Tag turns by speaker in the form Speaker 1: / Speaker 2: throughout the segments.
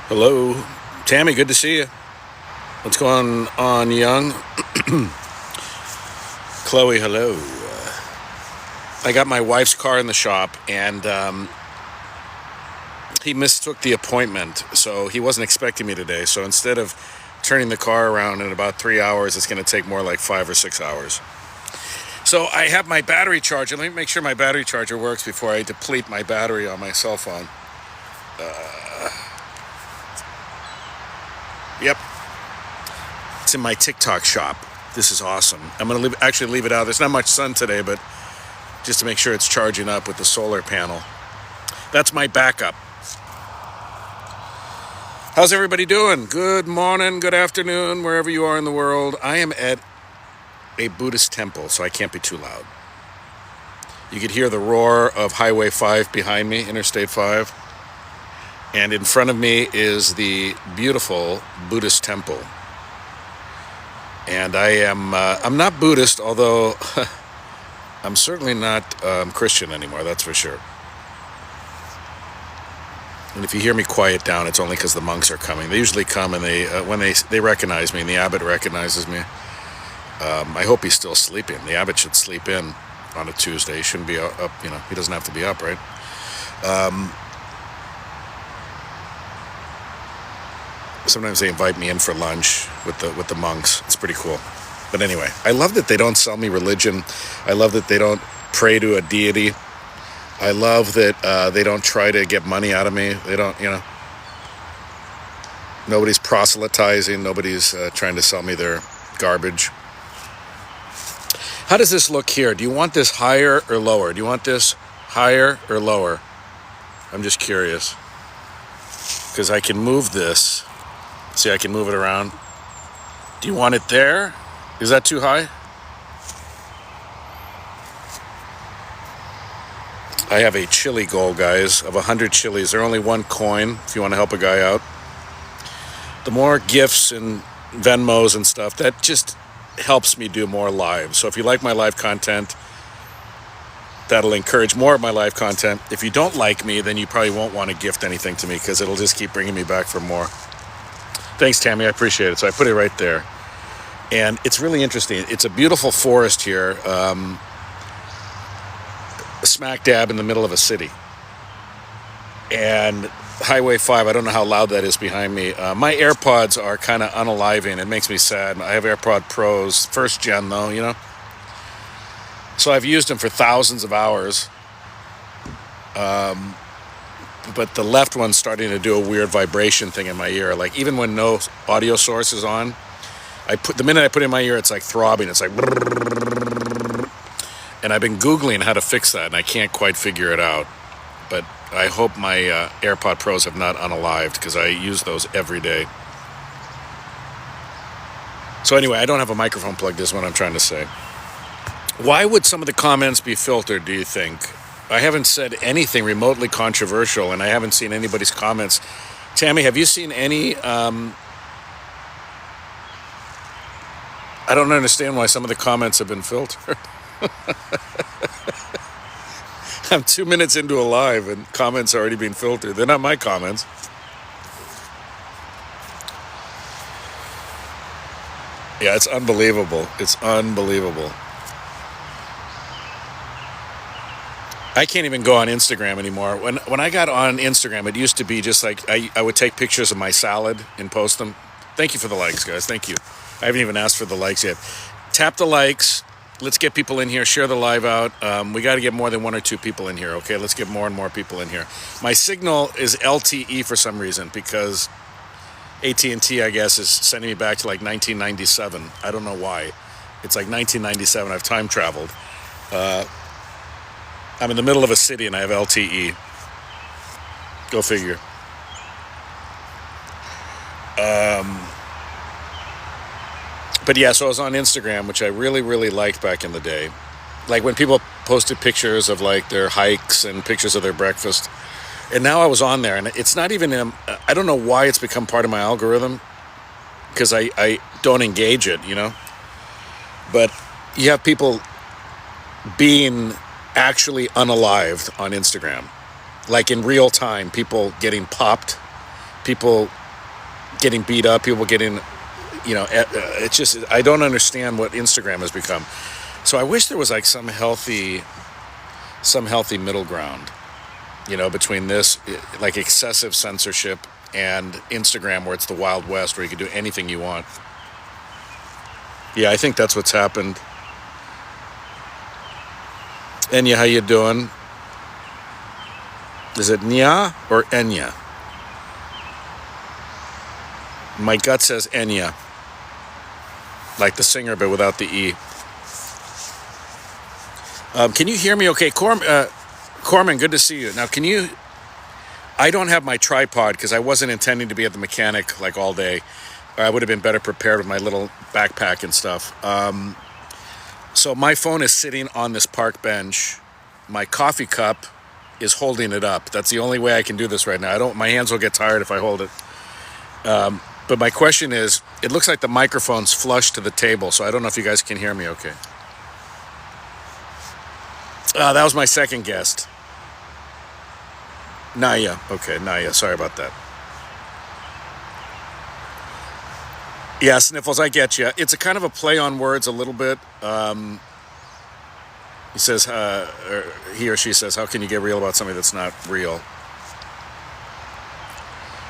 Speaker 1: Hello, Tammy. Good to see you. What's going on, Young? Chloe, hello. I got my wife's car in the shop, and he mistook the appointment, so he wasn't expecting me today. So instead of turning the car around in about 3 hours, it's going to take more like 5 or 6 hours. So I have my battery charger. Let me make sure my battery charger works before I deplete my battery on my cell phone. Yep, it's in my TikTok shop. This is awesome. I'm going to actually leave it out. There's not much sun today, but just to make sure it's charging up with the solar panel. That's my backup. How's everybody doing? Good morning, good afternoon, wherever you are in the world. I am at a Buddhist temple, so I can't be too loud. You could hear the roar of Highway 5 behind me, Interstate 5. And in front of me is the beautiful Buddhist temple. And I'm not Buddhist, although I'm certainly not Christian anymore, that's for sure. And if you hear me quiet down, it's only because the monks are coming. They usually come and when they recognize me, and the abbot recognizes me. I hope he's still sleeping. The abbot should sleep in on a Tuesday. He shouldn't be up, he doesn't have to be up, right? Sometimes they invite me in for lunch with the monks. It's pretty cool. But anyway, I love that they don't sell me religion. I love that they don't pray to a deity. I love that they don't try to get money out of me. They don't, nobody's proselytizing. Nobody's trying to sell me their garbage. How does this look here? Do you want this higher or lower? Do you want this higher or lower? I'm just curious. Because I can move this. See, I can move it around. Do you want it there? Is that too high? I have a chili goal, guys, of 100 chilies. They're only one coin if you want to help a guy out. The more gifts and Venmos and stuff, that just helps me do more lives. So if you like my live content, that'll encourage more of my live content. If you don't like me, then you probably won't want to gift anything to me because it'll just keep bringing me back for more. Thanks, Tammy. I appreciate it. So I put it right there. And it's really interesting. It's a beautiful forest here, smack dab in the middle of a city. And Highway 5, I don't know how loud that is behind me. My AirPods are kind of unaliving. It makes me sad. I have AirPod Pros, first gen though, So I've used them for thousands of hours. But the left one's starting to do a weird vibration thing in my ear. Like even when no audio source is on, the minute I put it in my ear, it's like throbbing. It's like, and I've been Googling how to fix that, and I can't quite figure it out. But I hope my AirPod Pros have not unalived because I use those every day. So anyway, I don't have a microphone plugged, is what I'm trying to say. Why would some of the comments be filtered, do you think? I haven't said anything remotely controversial, and I haven't seen anybody's comments. Tammy, have you seen any? I don't understand why some of the comments have been filtered. I'm 2 minutes into a live, and comments are already being filtered. They're not my comments. Yeah, it's unbelievable. It's unbelievable. I can't even go on Instagram anymore. When I got on Instagram, it used to be just like I would take pictures of my salad and post them. Thank you for the likes, guys. Thank you. I haven't even asked for the likes yet. Tap the likes. Let's get people in here. Share the live out. We got to get more than 1 or 2 people in here, okay? Let's get more and more people in here. My signal is LTE for some reason because AT&T, I guess, is sending me back to like 1997. I don't know why. It's like 1997. I've time traveled. I'm in the middle of a city and I have LTE. Go figure. But yeah, so I was on Instagram, which I really, really liked back in the day. Like when people posted pictures of like their hikes and pictures of their breakfast. And now I was on there, and it's not even, I don't know why it's become part of my algorithm, because I don't engage it, But you have people being actually unalived on Instagram. Like in real time, people getting popped, people getting beat up, people getting, it's just, I don't understand what Instagram has become. So I wish there was like some healthy middle ground, between this, like excessive censorship, and Instagram, where it's the Wild West, where you can do anything you want. Yeah, I think that's what's happened. Enya, how you doing? Is it Nya or Enya? My gut says Enya, like the singer, but without the E. Can you hear me okay? Corman, good to see you. Now, I don't have my tripod because I wasn't intending to be at the mechanic like all day. I would have been better prepared with my little backpack and stuff. So my phone is sitting on this park bench. My coffee cup is holding it up. That's the only way I can do this right now. My hands will get tired if I hold it. But my question is, it looks like the microphone's flush to the table, so I don't know if you guys can hear me okay. That was my second guest. Naya. Okay, Naya. Sorry about that. Yeah, Sniffles, I get you. It's a kind of a play on words a little bit. He says, or he or she says, how can you get real about something that's not real?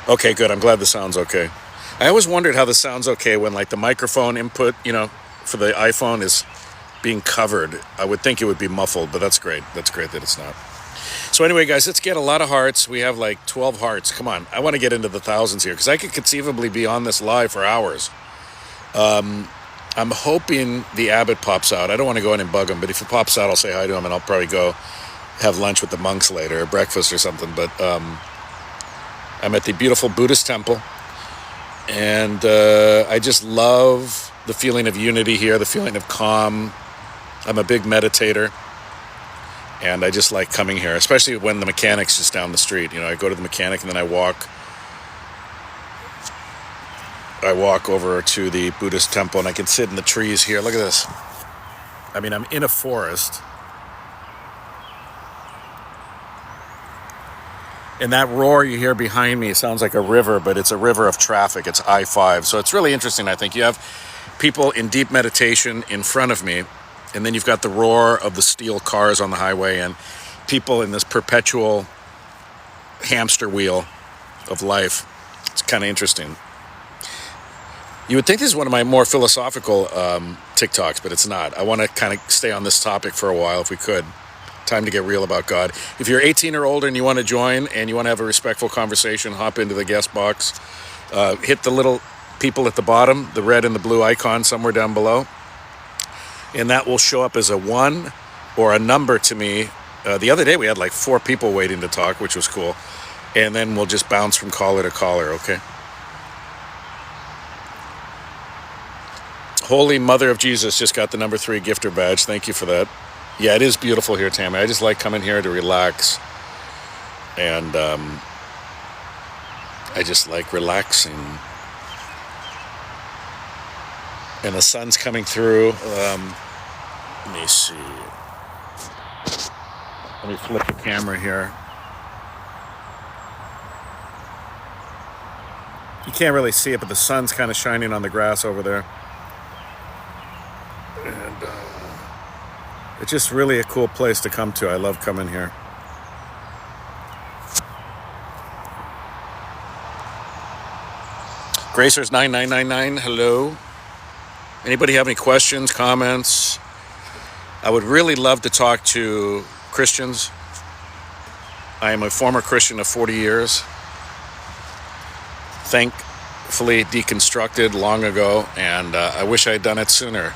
Speaker 1: Okay, good. I'm glad the sound's okay. I always wondered how this sounds okay when, like, the microphone input, for the iPhone is being covered. I would think it would be muffled, but that's great. That's great that it's not. So anyway, guys, let's get a lot of hearts. We have like 12 hearts. Come on. I want to get into the thousands here because I could conceivably be on this live for hours. I'm hoping the Abbot pops out. I don't want to go in and bug him, but if he pops out, I'll say hi to him, and I'll probably go have lunch with the monks later, or breakfast or something. But I'm at the beautiful Buddhist temple, and I just love the feeling of unity here, the feeling of calm. I'm a big meditator, and I just like coming here, especially when the mechanic's just down the street. I go to the mechanic, and then I walk over to the Buddhist temple, and I can sit in the trees here. Look at this. I mean, I'm in a forest. And that roar you hear behind me sounds like a river, but it's a river of traffic. It's I-5. So it's really interesting, I think. You have people in deep meditation in front of me, and then you've got the roar of the steel cars on the highway, and people in this perpetual hamster wheel of life. It's kind of interesting. You would think this is one of my more philosophical TikToks, but it's not. I want to kind of stay on this topic for a while if we could. Time to get real about God. If you're 18 or older and you want to join and you want to have a respectful conversation, hop into the guest box. Hit the little people at the bottom, the red and the blue icon somewhere down below. And that will show up as a 1 or a number to me. The other day we had like 4 people waiting to talk, which was cool. And then we'll just bounce from caller to caller, okay? Holy Mother of Jesus just got the number 3 gifter badge. Thank you for that. Yeah, it is beautiful here, Tammy. I just like coming here to relax. And I just like relaxing. And the sun's coming through. Let me see. Let me flip the camera here. You can't really see it, but the sun's kind of shining on the grass over there. And it's just really a cool place to come to. I love coming here. Gracers 9999, hello. Anybody have any questions, comments? I would really love to talk to Christians. I am a former Christian of 40 years. Thankfully deconstructed long ago, and I wish I had done it sooner.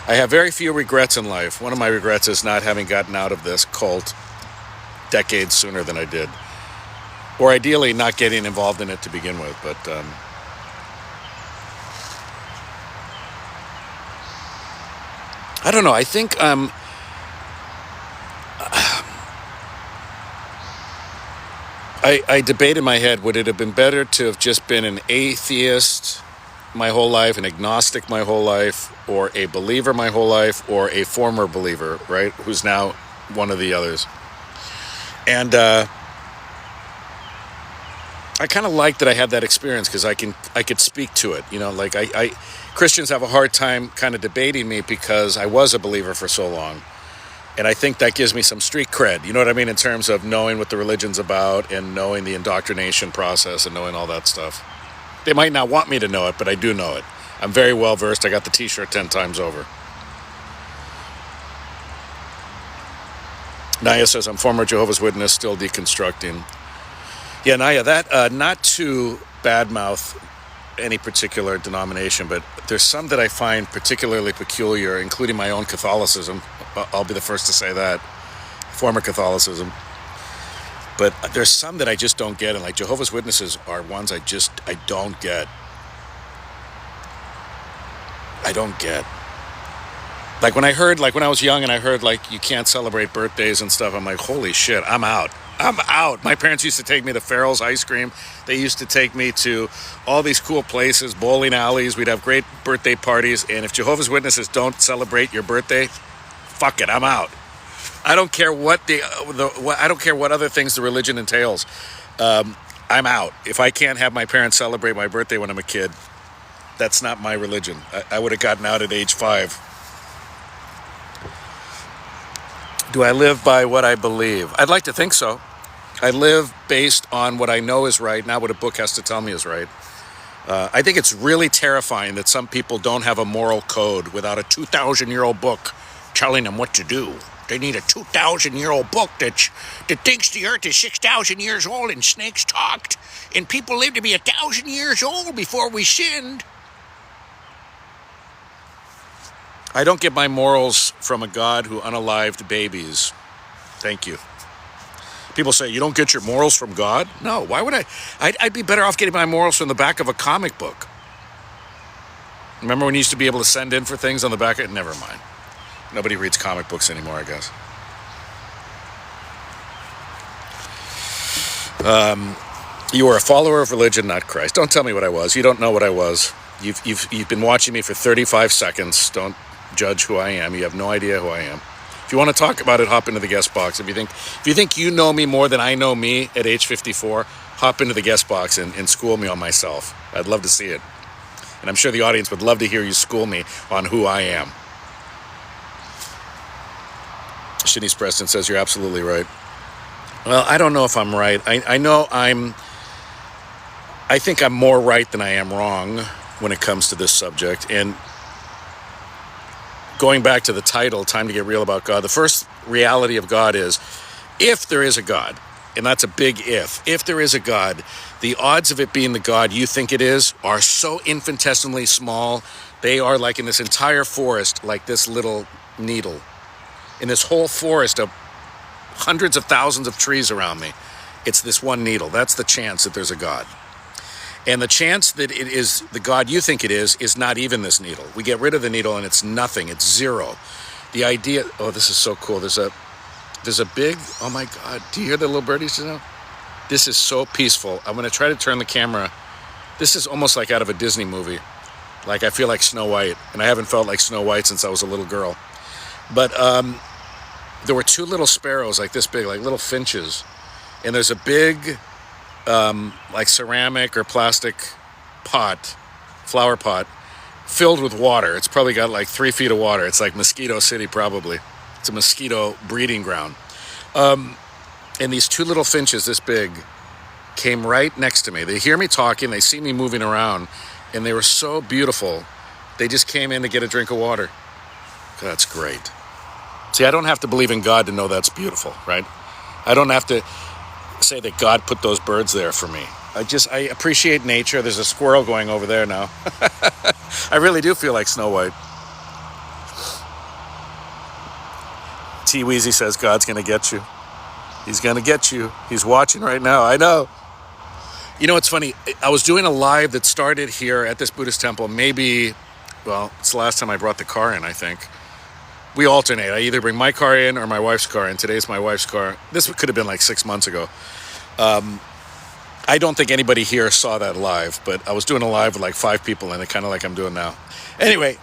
Speaker 1: I have very few regrets in life. One of my regrets is not having gotten out of this cult decades sooner than I did. Or ideally, not getting involved in it to begin with. But I don't know. I think I debate in my head, would it have been better to have just been an atheist my whole life, an agnostic my whole life, or a believer my whole life, or a former believer, right, who's now one of the others. And I kind of like that I had that experience because I could speak to it. You know, like Christians have a hard time kind of debating me because I was a believer for so long. And I think that gives me some street cred, you know what I mean, in terms of knowing what the religion's about and knowing the indoctrination process and knowing all that stuff. They might not want me to know it, but I do know it. I'm very well versed. I got the t-shirt 10 times over. Naya says, I'm former Jehovah's Witness, still deconstructing. Yeah, Naya, that, not to badmouth any particular denomination, but there's some that I find particularly peculiar, including my own Catholicism. I'll be the first to say that. Former Catholicism. But there's some that I just don't get, and like Jehovah's Witnesses are ones I don't get. I don't get. Like when I was young and I heard like you can't celebrate birthdays and stuff, I'm like, holy shit, I'm out. I'm out. My parents used to take me to Farrell's Ice Cream. They used to take me to all these cool places, bowling alleys. We'd have great birthday parties. And if Jehovah's Witnesses don't celebrate your birthday, fuck it, I'm out. I don't care what I don't care what other things the religion entails. I'm out. If I can't have my parents celebrate my birthday when I'm a kid, that's not my religion. I would have gotten out at age 5. Do I live by what I believe? I'd like to think so. I live based on what I know is right, not what a book has to tell me is right. I think it's really terrifying that some people don't have a moral code without a 2,000-year-old book telling them what to do. They need a 2,000-year-old book that thinks the earth is 6,000 years old and snakes talked and people lived to be 1,000 years old before we sinned. I don't get my morals from a God who unalived babies. Thank you. People say, you don't get your morals from God? No, why would I? I'd be better off getting my morals from the back of a comic book. Remember when you used to be able to send in for things on the back of it? Never mind. Nobody reads comic books anymore, I guess. You are a follower of religion, not Christ. Don't tell me what I was. You don't know what I was. You've been watching me for 35 seconds. Don't judge who I am. You have no idea who I am. If you want to talk about it, hop into the guest box. If you think you know me more than I know me at age 54, hop into the guest box and school me on myself. I'd love to see it. And I'm sure the audience would love to hear you school me on who I am. Shanice Preston says, you're absolutely right. Well, I don't know if I'm right. I know I think I'm more right than I am wrong when it comes to this subject. And going back to the title, Time to Get Real About God, the first reality of God is, if there is a God, and that's a big if there is a God, the odds of it being the God you think it is are so infinitesimally small. They are like in this entire forest, like this little needle. In this whole forest of hundreds of thousands of trees around me, it's this one needle. That's the chance that there's a God. And the chance that it is the God you think it is not even this needle. We get rid of the needle and it's nothing. It's zero. The idea, oh, this is so cool. There's a big, oh my God, do you hear the little birdies now? This is so peaceful. I'm going to try to turn the camera. This is almost like out of a Disney movie. Like I feel like Snow White, and I haven't felt like Snow White since I was a little girl. But there were 2 little sparrows like this big, like little finches. And there's a big, like ceramic or plastic pot, flower pot, filled with water. It's probably got like 3 feet of water. It's like Mosquito City, probably. It's a mosquito breeding ground. And these 2 little finches this big came right next to me. They hear me talking. They see me moving around. And they were so beautiful. They just came in to get a drink of water. That's great. See, I don't have to believe in God to know that's beautiful, right? I don't have to say that God put those birds there for me. I appreciate nature. There's a squirrel going over there now. I really do feel like Snow White. T. Weezy says God's going to get you. He's going to get you. He's watching right now. I know. You know, it's funny. I was doing a live that started here at this Buddhist temple. Maybe, well, it's the last time I brought the car in, I think. We alternate. I either bring my car in or my wife's car in. Today's my wife's car. This could have been like 6 months ago. I don't think anybody here saw that live, but I was doing a live with like 5 people in it, kind of like I'm doing now. Anyway,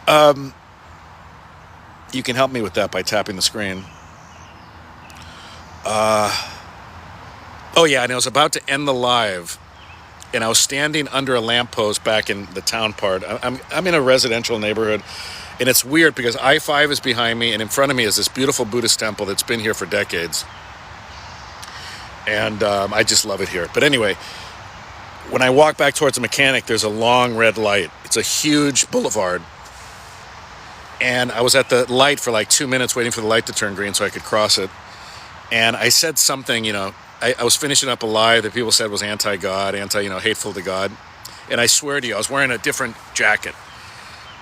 Speaker 1: you can help me with that by tapping the screen. Oh yeah, and I was about to end the live, and I was standing under a lamppost back in the town part. I'm in a residential neighborhood, and it's weird because I-5 is behind me, and in front of me is this beautiful Buddhist temple that's been here for decades. And I just love it here. But anyway, when I walk back towards the mechanic, there's a long red light. It's a huge boulevard. And I was at the light for like 2 minutes waiting for the light to turn green so I could cross it. And I said something, I was finishing up a lie that people said was anti-God, hateful to God. And I swear to you, I was wearing a different jacket.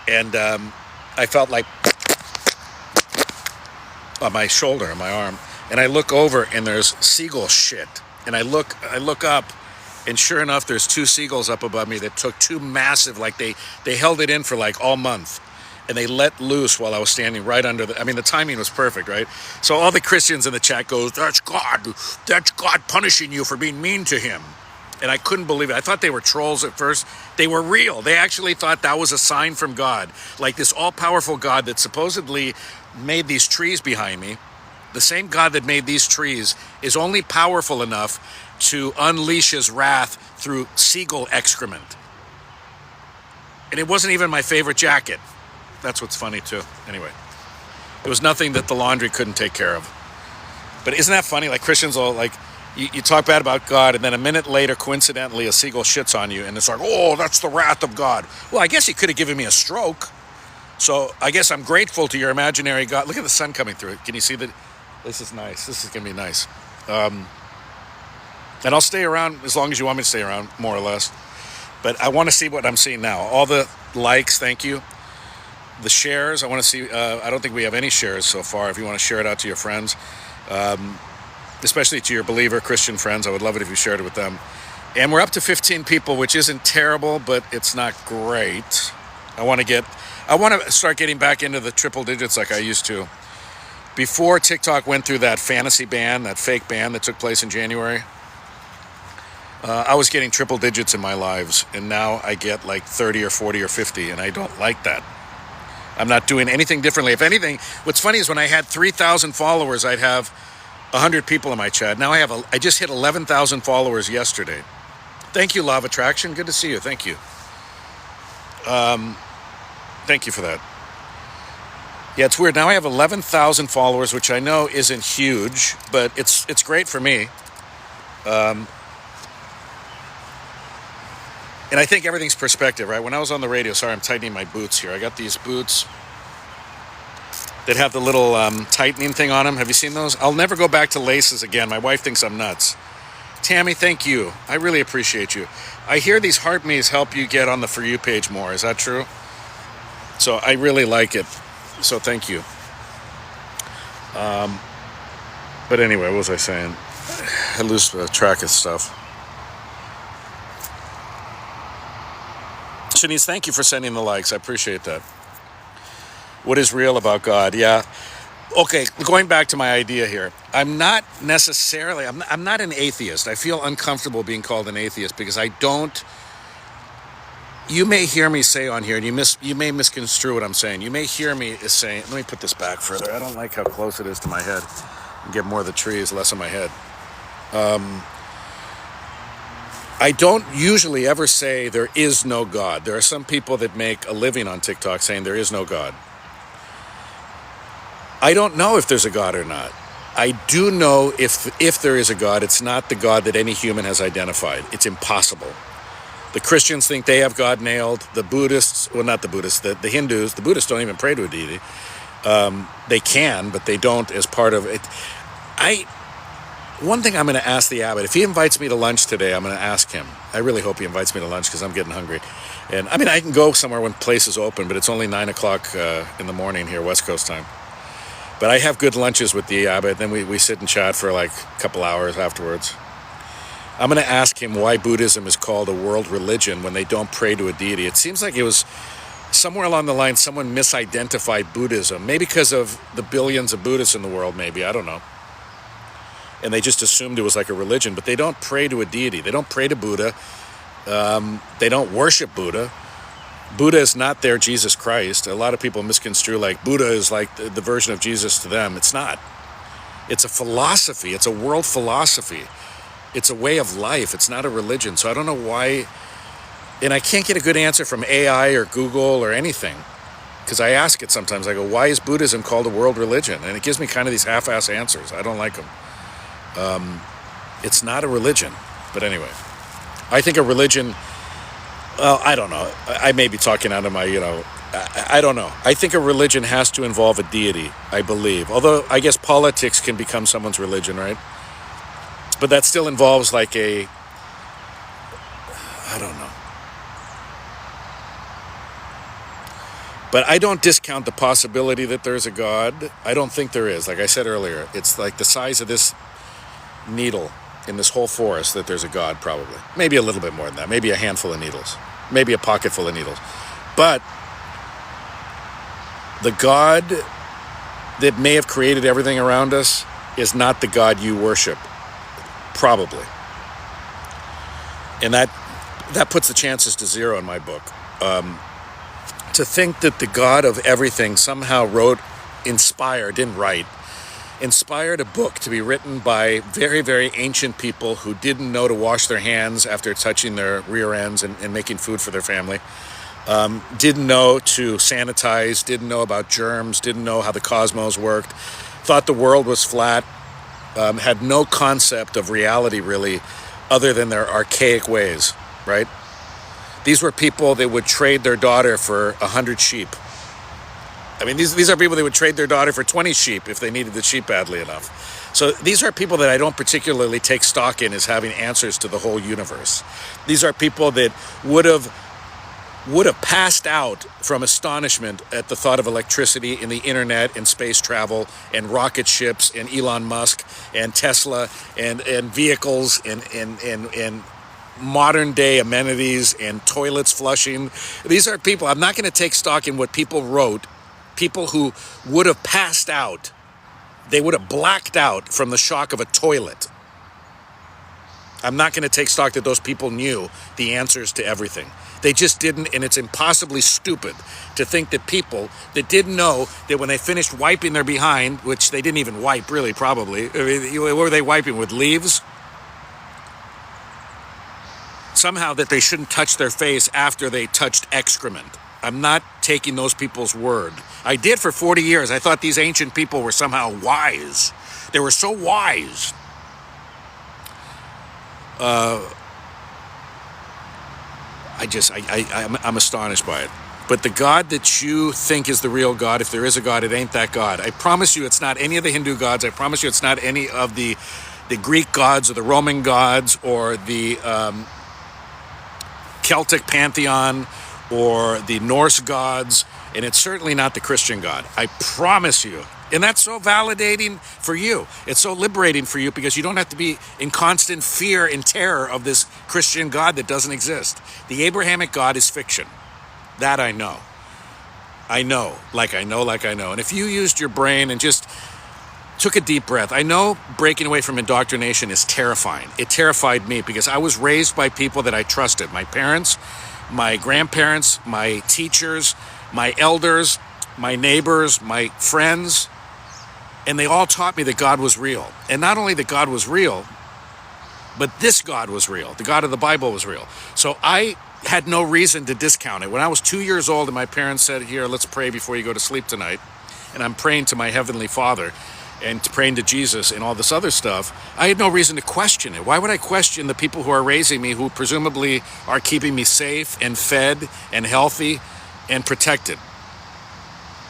Speaker 1: And I felt like on my shoulder, on my arm. And I look over and there's seagull shit. And I look up, and sure enough, there's 2 seagulls up above me that took 2 massive, like they held it in for like all month. And they let loose while I was standing right under the timing was perfect, right? So all the Christians in the chat goes, that's God punishing you for being mean to him. And I couldn't believe it. I thought they were trolls at first. They were real. They actually thought that was a sign from God. Like this all-powerful God that supposedly made these trees behind me, the same God that made these trees is only powerful enough to unleash his wrath through seagull excrement. And it wasn't even my favorite jacket. That's what's funny too. Anyway, it was nothing that the laundry couldn't take care of. But isn't that funny? Like Christians all like, you talk bad about God, and then a minute later, coincidentally, a seagull shits on you, and it's like, oh, that's the wrath of God. Well, I guess he could have given me a stroke. So I guess I'm grateful to your imaginary God. Look at the sun coming through. Can you see that? This is nice. This is going to be nice. And I'll stay around as long as you want me to stay around, more or less. But I want to see what I'm seeing now. All the likes, thank you. The shares, I want to see. I don't think we have any shares so far. If you want to share it out to your friends, especially to your believer Christian friends, I would love it if you shared it with them. And we're up to 15 people, which isn't terrible, but it's not great. I want to start getting back into the triple digits like I used to. Before TikTok went through that fantasy ban, that fake ban that took place in January, I was getting triple digits in my lives, and now I get like 30 or 40 or 50, and I don't like that. I'm not doing anything differently. If anything, what's funny is when I had 3,000 followers, I'd have 100 people in my chat. Now I just hit 11,000 followers yesterday. Thank you, Law of Attraction. Good to see you. Thank you. Thank you for that. Yeah, it's weird. Now I have 11,000 followers, which I know isn't huge, but it's great for me. And I think everything's perspective, right? When I was on the radio, sorry, I'm tightening my boots here. I got these boots that have the little tightening thing on them. Have you seen those? I'll never go back to laces again. My wife thinks I'm nuts. Tammy, thank you. I really appreciate you. I hear these heart me's help you get on the For You page more. Is that true? So I really like it. So thank you. But anyway, what was I saying? I lose track of stuff. Shanice, thank you for sending the likes. I appreciate that. What is real about God? Yeah. Okay, going back to my idea here. I'm not necessarily, I'm not an atheist. I feel uncomfortable being called an atheist because I don't, you may hear me say on here, and you may misconstrue what I'm saying. You may hear me as saying, let me put this back further. I don't like how close it is to my head. Get more of the trees, less of my head. I don't usually ever say there is no God. There are some people that make a living on TikTok saying there is no God. I don't know if there's a God or not. I do know if there is a God, it's not the God that any human has identified. It's impossible. The Christians think they have God nailed. The Buddhists, well, not the Buddhists, the Hindus, the Buddhists don't even pray to a deity. They can, but they don't as part of it. One thing I'm going to ask the abbot, if he invites me to lunch today, I'm going to ask him. I really hope he invites me to lunch because I'm getting hungry. And I mean, I can go somewhere when places open, but it's only 9 o'clock in the morning here, West Coast time. But I have good lunches with the abbot. Then we sit and chat for like a couple hours afterwards. I'm going to ask him why Buddhism is called a world religion when they don't pray to a deity. It seems like it was somewhere along the line someone misidentified Buddhism, maybe because of the billions of Buddhists in the world, maybe, I don't know. And they just assumed it was like a religion, but they don't pray to a deity. They don't pray to Buddha. They don't worship Buddha. Buddha is not their Jesus Christ. A lot of people misconstrue like Buddha is like the version of Jesus to them. It's not. It's a philosophy. It's a world philosophy. It's a way of life. It's not a religion. So I don't know why, and I can't get a good answer from AI or Google or anything. Because I ask it sometimes. I go, why is Buddhism called a world religion? And it gives me kind of these half-ass answers. I don't like them. It's not a religion. But anyway, I think a religion, well, I don't know. I may be talking out of my, I don't know. I think a religion has to involve a deity, I believe. Although I guess politics can become someone's religion, right? But that still involves like I don't know. But I don't discount the possibility that there's a God. I don't think there is. Like I said earlier, it's like the size of this needle in this whole forest that there's a God, probably. Maybe a little bit more than that. Maybe a handful of needles. Maybe a pocket full of needles. But the God that may have created everything around us is not the God you worship. Probably. And that puts the chances to zero in my book. To think that the God of everything somehow inspired a book to be written by very, very ancient people who didn't know to wash their hands after touching their rear ends and making food for their family, didn't know to sanitize, didn't know about germs, didn't know how the cosmos worked, thought the world was flat, had no concept of reality really other than their archaic ways, right? These were people that would trade their daughter for 100 sheep. I mean, these are people that would trade their daughter for 20 sheep if they needed the sheep badly enough. So these are people that I don't particularly take stock in as having answers to the whole universe. These are people that would have passed out from astonishment at the thought of electricity and the internet and space travel and rocket ships and Elon Musk and Tesla and vehicles and modern day amenities and toilets flushing. These are people, I'm not going to take stock in what people wrote, people who would have passed out. They would have blacked out from the shock of a toilet. I'm not going to take stock that those people knew the answers to everything. They just didn't, and it's impossibly stupid to think that people that didn't know that when they finished wiping their behind, which they didn't even wipe really probably, I mean, what were they wiping with, leaves? Somehow that they shouldn't touch their face after they touched excrement. I'm not taking those people's word. I did for 40 years. I thought these ancient people were somehow wise. They were so wise. I'm astonished by it. But the God that you think is the real God, if there is a God, it ain't that God. I promise you it's not any of the Hindu gods. I promise you it's not any of the Greek gods or the Roman gods or the Celtic pantheon or the Norse gods, and it's certainly not the Christian God. I promise you. And that's so validating for you. It's so liberating for you because you don't have to be in constant fear and terror of this Christian God that doesn't exist. The Abrahamic God is fiction. That I know. I know. And if you used your brain and just took a deep breath, I know breaking away from indoctrination is terrifying. It terrified me because I was raised by people that I trusted. My parents, my grandparents, my teachers, my elders, my neighbors, my friends, and they all taught me that God was real. And not only that God was real, but this God was real. The God of the Bible was real. So I had no reason to discount it. When I was 2 years old and my parents said, here, let's pray before you go to sleep tonight, and I'm praying to my Heavenly Father and praying to Jesus and all this other stuff, I had no reason to question it. Why would I question the people who are raising me, who presumably are keeping me safe and fed and healthy and protected?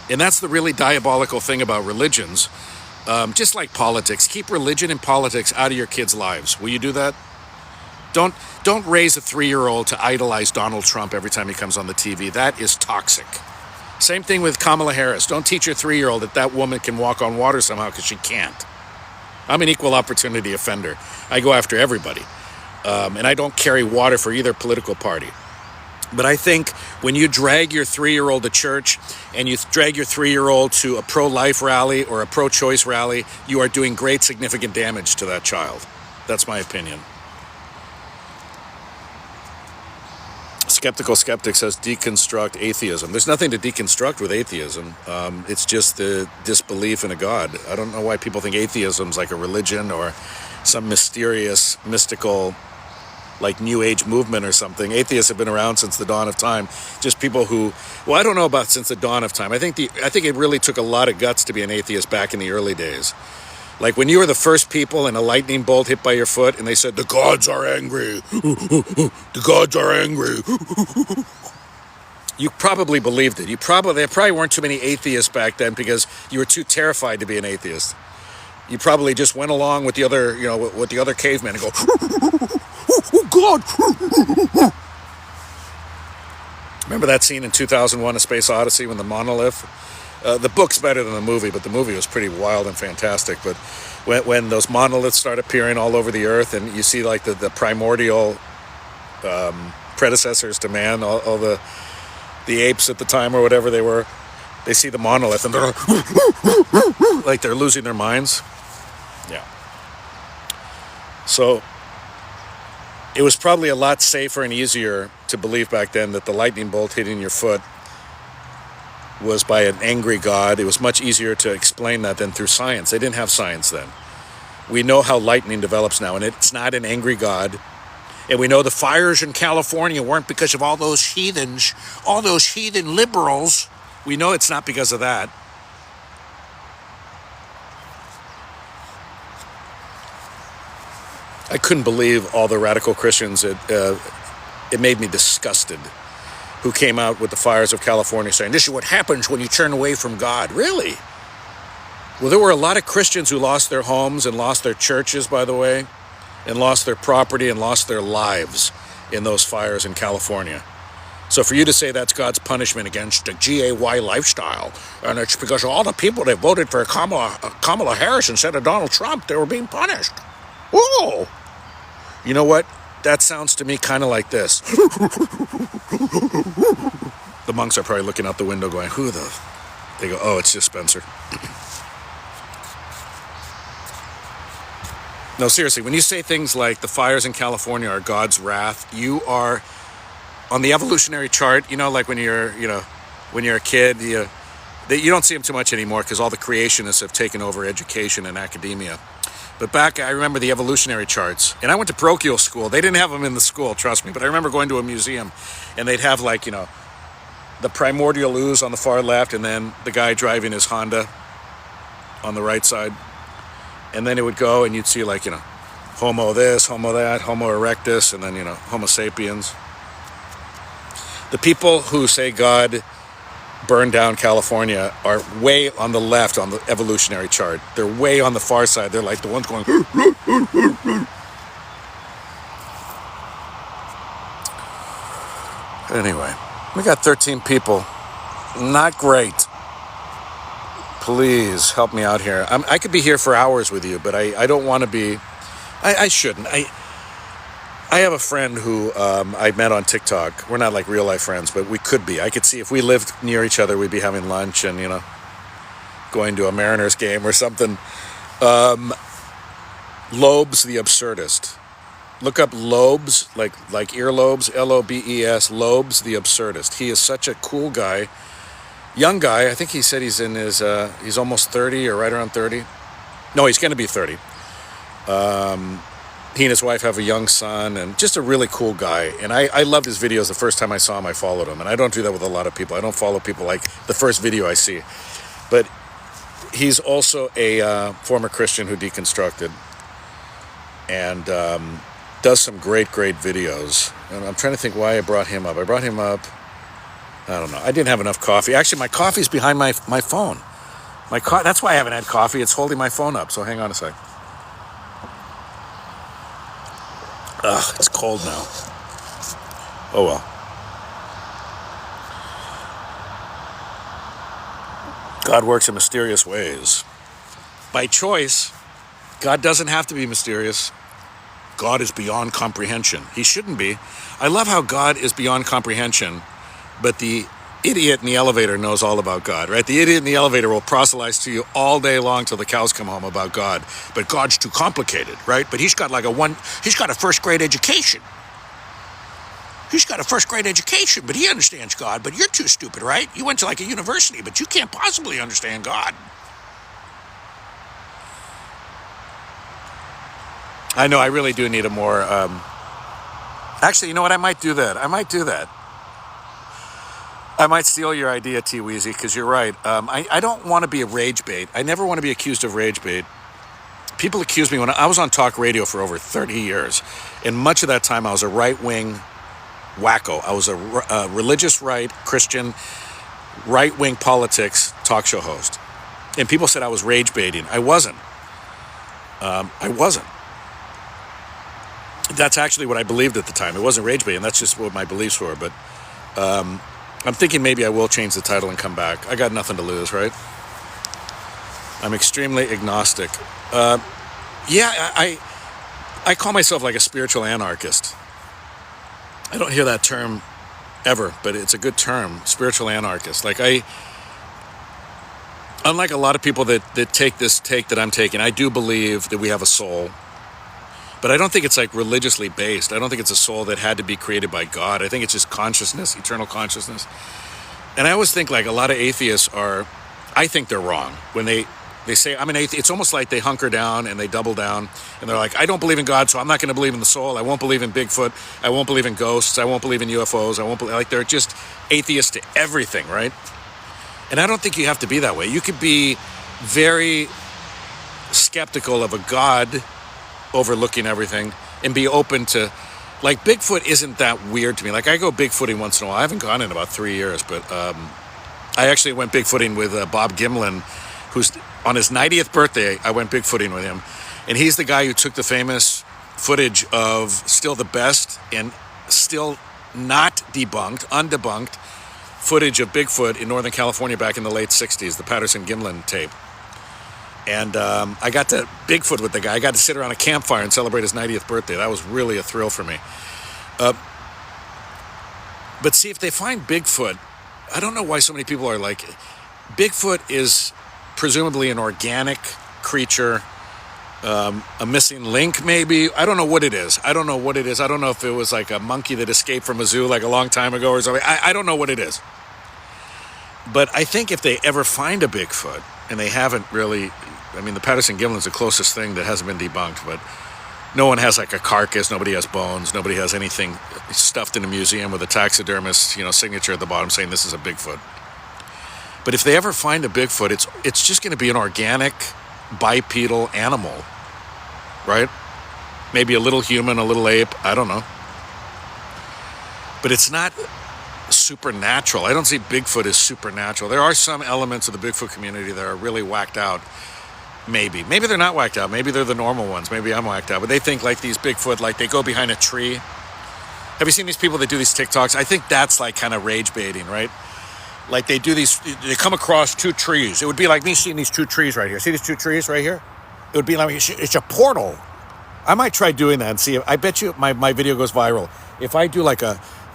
Speaker 1: And that's the really diabolical thing about religions. Just like politics, keep religion and politics out of your kids' lives. Will you do that? Don't raise a 3-year-old to idolize Donald Trump every time he comes on the TV. That is toxic. Same thing with Kamala Harris. Don't teach your 3-year-old that woman can walk on water somehow, because she can't. I'm an equal opportunity offender. I go after everybody. And I don't carry water for either political party. But I think when you drag your 3-year-old to church and you drag your 3-year-old to a pro-life rally or a pro-choice rally, you are doing great significant damage to that child. That's my opinion. Skeptical Skeptic says deconstruct atheism. There's nothing to deconstruct with atheism. It's just the disbelief in a God. I don't know why people think atheism's like a religion or some mysterious, mystical, like New Age movement or something. Atheists have been around since the dawn of time. Just people who, well, I don't know about since the dawn of time. I think it really took a lot of guts to be an atheist back in the early days. Like when you were the first people and a lightning bolt hit by your foot and they said, the gods are angry. The gods are angry. You probably believed it. There probably weren't too many atheists back then because you were too terrified to be an atheist. You probably just went along with the other, with the other cavemen and go, oh God. Remember that scene in 2001, A Space Odyssey, when the monolith? The book's better than the movie, but the movie was pretty wild and fantastic. But when those monoliths start appearing all over the earth, and you see like the primordial predecessors to man, all the apes at the time or whatever they were, they see the monolith and they're like they're losing their minds. Yeah. So it was probably a lot safer and easier to believe back then that the lightning bolt hitting your foot was by an angry God. It was much easier to explain that than through science. They didn't have science then. We know how lightning develops now, and it's not an angry God. And we know the fires in California weren't because of all those heathens, all those heathen liberals. We know it's not because of that. I couldn't believe all the radical Christians. It made me disgusted. Who came out with the fires of California saying, this is what happens when you turn away from God. Really? Well, there were a lot of Christians who lost their homes and lost their churches, by the way, and lost their property and lost their lives in those fires in California. So for you to say that's God's punishment against the GAY lifestyle, and it's because of all the people that voted for Kamala Harris instead of Donald Trump, they were being punished. Whoa! You know what? That sounds to me kind of like this. The monks are probably looking out the window going, They go, oh, it's just Spencer. No, seriously, when you say things like the fires in California are God's wrath, you are on the evolutionary chart, like when you're a kid, you don't see them too much anymore because all the creationists have taken over education and academia. But back, I remember the evolutionary charts, and I went to parochial school. They didn't have them in the school, trust me, but I remember going to a museum, and they'd have the primordial ooze on the far left, and then the guy driving his Honda on the right side. And then it would go, and you'd see Homo this, Homo that, Homo erectus, and then, Homo sapiens. The people who say God burned down California are way on the left on the evolutionary chart. They're way on the far side. They're like the ones going. Anyway, we got 13 people. Not great. Please help me out here. I could be here for hours with you, but I don't want to be. I shouldn't. I have a friend who I met on TikTok. We're not like real life friends, but we could be. I could see if we lived near each other, we'd be having lunch and, going to a Mariners game or something. Lobes the Absurdist. Look up Lobes, like earlobes, Lobes, Lobes the Absurdist. He is such a cool guy. Young guy. I think he said he's in his, he's almost 30 or right around 30. No, he's going to be 30. He and his wife have a young son, and just a really cool guy. And I loved his videos. The first time I saw him, I followed him. And I don't do that with a lot of people. I don't follow people like the first video I see. But he's also a former Christian who deconstructed and does some great videos. And I'm trying to think why I brought him up. I don't know. I didn't have enough coffee. Actually, my coffee's behind my phone. That's why I haven't had coffee. It's holding my phone up. So hang on a sec. Ugh, it's cold now. Oh well. God works in mysterious ways. By choice, God doesn't have to be mysterious. God is beyond comprehension. He shouldn't be. I love how God is beyond comprehension, but the idiot in the elevator knows all about God, right? The idiot in the elevator will proselytize to you all day long till the cows come home about God. But God's too complicated, right? But he's got a first grade education. he's got a first grade education, but he understands God. But you're too stupid, right? You went to like a university, but you can't possibly understand God. I know I really do need a more, actually, you know what? I might do that. I might steal your idea, T Weezy, because you're right. I don't want to be a rage bait. I never want to be accused of rage bait. People accuse me when I was on talk radio for over 30 years. And much of that time, I was a right-wing wacko. I was a religious right, Christian, right-wing politics talk show host. And people said I was rage baiting. I wasn't. I wasn't. That's actually what I believed at the time. It wasn't rage baiting. That's just what my beliefs were. But I'm thinking maybe I will change the title and come back. I got nothing to lose, right? I'm extremely agnostic. I call myself like a spiritual anarchist. I don't hear that term ever, but it's a good term, spiritual anarchist. Like unlike a lot of people that take this take that I'm taking, I do believe that we have a soul. But I don't think it's like religiously based. I don't think it's a soul that had to be created by God. I think it's just consciousness, eternal consciousness. And I always think like a lot of atheists I think they're wrong. When they say, I'm an atheist, it's almost like they hunker down and they double down. And they're like, I don't believe in God, so I'm not going to believe in the soul. I won't believe in Bigfoot. I won't believe in ghosts. I won't believe in UFOs. Like they're just atheists to everything, right? And I don't think you have to be that way. You could be very skeptical of a God overlooking everything and be open to, like, Bigfoot isn't that weird to me. Like, I go Bigfooting once in a while. I haven't gone in about 3 years, but I actually went Bigfooting with Bob Gimlin, who's on his 90th birthday. I went Bigfooting with him, and he's the guy who took the famous footage of still the best and still not undebunked footage of Bigfoot in Northern California back in the late 60s, the Patterson-Gimlin tape. And I got to Bigfoot with the guy. I got to sit around a campfire and celebrate his 90th birthday. That was really a thrill for me. But see, if they find Bigfoot, I don't know why so many people are like, Bigfoot is presumably an organic creature, a missing link maybe. I don't know what it is. I don't know if it was like a monkey that escaped from a zoo like a long time ago or something. I don't know what it is. But I think if they ever find a Bigfoot, and they haven't really, I mean, the Patterson-Gimlin's the closest thing that hasn't been debunked, but no one has like a carcass, nobody has bones, nobody has anything stuffed in a museum with a taxidermist, signature at the bottom saying this is a Bigfoot. But if they ever find a Bigfoot, it's just going to be an organic bipedal animal, right? Maybe a little human, a little ape, I don't know. But it's not supernatural. I don't see Bigfoot as supernatural. There are some elements of the Bigfoot community that are really whacked out. Maybe they're not whacked out. Maybe they're the normal ones. Maybe I'm whacked out. But they think like these Bigfoot, like they go behind a tree. Have you seen these people that do these TikToks? I think that's like kind of rage baiting, right? Like they come across two trees. It would be like me seeing these two trees right here. See these two trees right here? It would be like, it's a portal. I might try doing that and see. I bet you my video goes viral. If I do like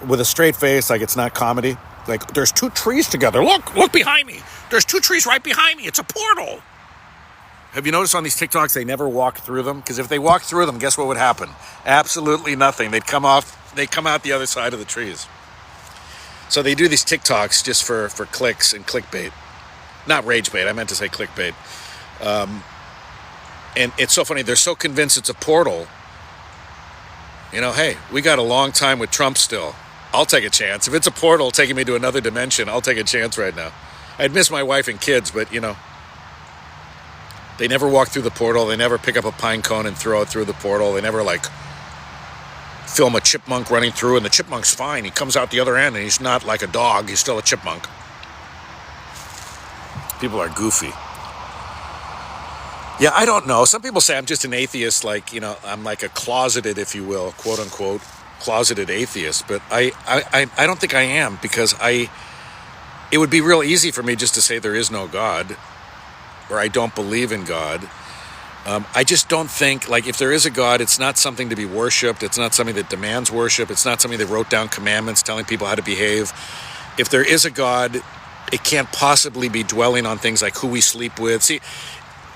Speaker 1: with a straight face, like it's not comedy. Like, there's two trees together. Look behind me. There's two trees right behind me. It's a portal. Have you noticed on these TikToks, they never walk through them? Because if they walk through them, guess what would happen? Absolutely nothing. They'd come out the other side of the trees. So they do these TikToks just for clicks and clickbait. Not rage bait. I meant to say clickbait. And it's so funny. They're so convinced it's a portal. Hey, we got a long time with Trump still. I'll take a chance. If it's a portal taking me to another dimension, I'll take a chance right now. I'd miss my wife and kids, but, they never walk through the portal. They never pick up a pine cone and throw it through the portal. They never, film a chipmunk running through, and the chipmunk's fine. He comes out the other end, and he's not like a dog. He's still a chipmunk. People are goofy. Yeah, I don't know. Some people say I'm just an atheist, I'm like a closeted, if you will, quote unquote, closeted atheist. But I don't think I am, because it would be real easy for me just to say there is no God, or I don't believe in God. I just don't think, if there is a God, it's not something to be worshipped. It's not something that demands worship. It's not something that wrote down commandments telling people how to behave. If there is a God, it can't possibly be dwelling on things like who we sleep with. See,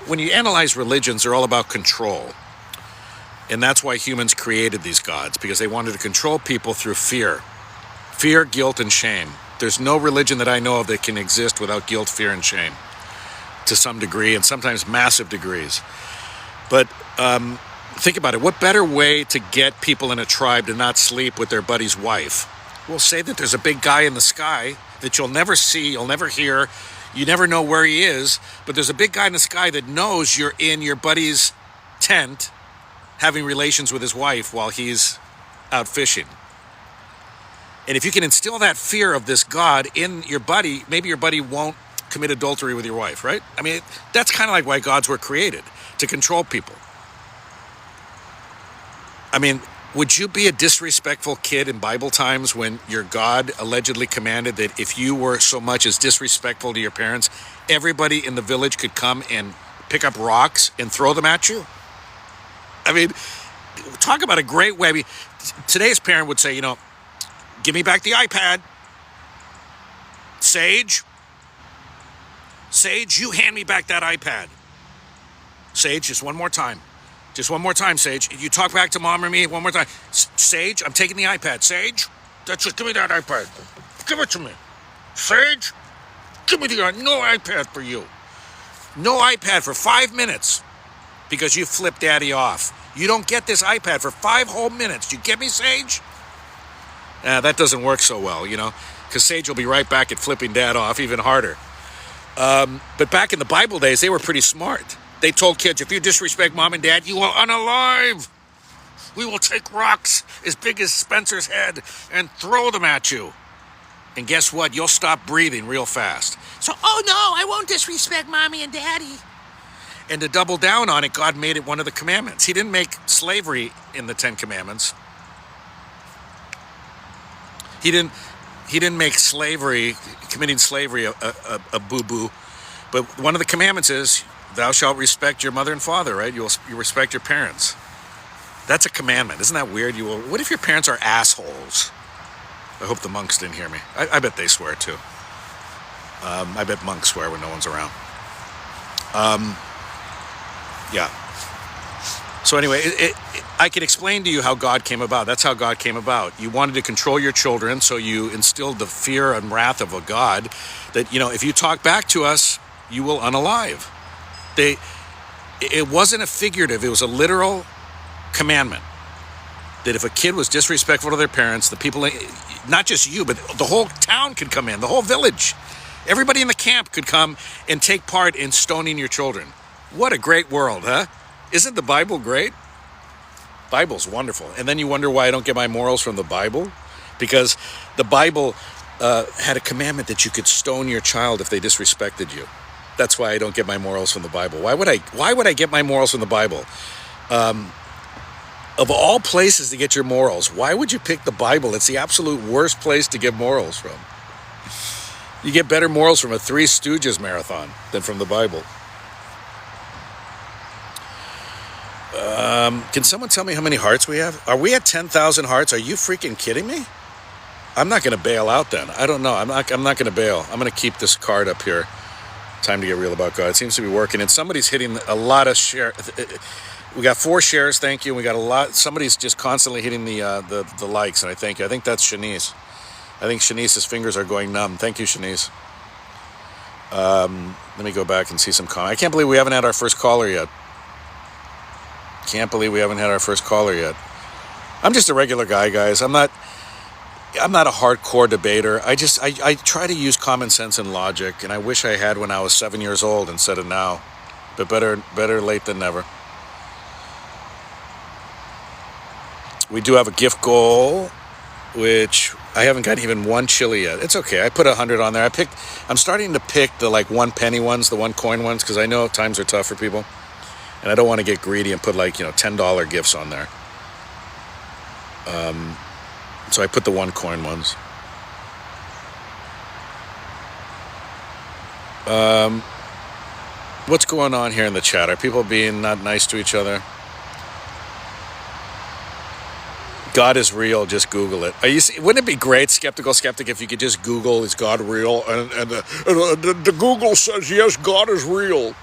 Speaker 1: when you analyze religions, they're all about control. And that's why humans created these gods, because they wanted to control people through fear. Fear, guilt, and shame. There's no religion that I know of that can exist without guilt, fear, and shame to some degree, and sometimes massive degrees. But think about it. What better way to get people in a tribe to not sleep with their buddy's wife? Well, say that there's a big guy in the sky that you'll never see, you'll never hear, you never know where he is, but there's a big guy in the sky that knows you're in your buddy's tent having relations with his wife while he's out fishing. And if you can instill that fear of this God in your buddy, maybe your buddy won't commit adultery with your wife, right? I mean, that's kind of like why gods were created, to control people. I mean, would you be a disrespectful kid in Bible times when your God allegedly commanded that if you were so much as disrespectful to your parents, everybody in the village could come and pick up rocks and throw them at you? I mean, talk about a great way. I mean, today's parent would say, give me back the iPad. Sage, you hand me back that iPad. Sage, just one more time. Just one more time, Sage. You talk back to mom or me one more time. Sage, I'm taking the iPad. Sage, just give me that iPad. Give it to me. Sage, give me no iPad for you. No iPad for 5 minutes because you flipped daddy off. You don't get this iPad for 5 whole minutes. You get me, Sage? That doesn't work so well, because Sage will be right back at flipping dad off even harder. But back in the Bible days, they were pretty smart. They told kids, if you disrespect mom and dad, you will unalive. We will take rocks as big as Spencer's head and throw them at you. And guess what? You'll stop breathing real fast. So, oh no, I won't disrespect mommy and daddy. And to double down on it, God made it one of the commandments. He didn't make slavery in the 10 Commandments. He didn't make slavery, committing slavery, a boo-boo. But one of the commandments is, thou shalt respect your mother and father, right? You respect your parents. That's a commandment. Isn't that weird? What if your parents are assholes? I hope the monks didn't hear me. I bet they swear too. I bet monks swear when no one's around. Yeah. So anyway, I can explain to you how God came about. That's how God came about. You wanted to control your children, so you instilled the fear and wrath of a God that, if you talk back to us, you will unalive. It wasn't a figurative, it was a literal commandment that if a kid was disrespectful to their parents, the people, not just you, but the whole town could come in, the whole village. Everybody in the camp could come and take part in stoning your children. What a great world, huh? Isn't the Bible great? Bible's wonderful. And then you wonder why I don't get my morals from the Bible? Because the Bible had a commandment that you could stone your child if they disrespected you. That's why I don't get my morals from the Bible. Why would I get my morals from the Bible? Of all places to get your morals, why would you pick the Bible? It's the absolute worst place to get morals from. You get better morals from a Three Stooges marathon than from the Bible. Can someone tell me how many hearts we have? Are we at 10,000 hearts? Are you freaking kidding me? I'm not going to bail out then. I don't know. I'm not going to bail. I'm going to keep this card up here. Time to get real about God. It seems to be working. And somebody's hitting a lot of share. We got 4 shares. Thank you. We got a lot. Somebody's just constantly hitting the likes. And I thank you. I think that's Shanice. I think Shanice's fingers are going numb. Thank you, Shanice. Let me go back and see some comments. I can't believe we haven't had our first caller yet. I'm just a regular guy, guys. I'm not a hardcore debater. I try to use common sense and logic, and I wish I had when I was 7 years old instead of now. But better late than never. We do have a gift goal, which I haven't gotten even one chili yet. It's okay. I put 100 on there. I'm starting to pick the 1 penny ones, the 1 coin ones, because I know times are tough for people. And I don't want to get greedy and put $10 gifts on there. So I put the 1 coin ones. What's going on here in the chat? Are people being not nice to each other? God is real. Just Google it. Wouldn't it be great, Skeptical Skeptic, if you could just Google, is God real? And the Google says, yes, God is real.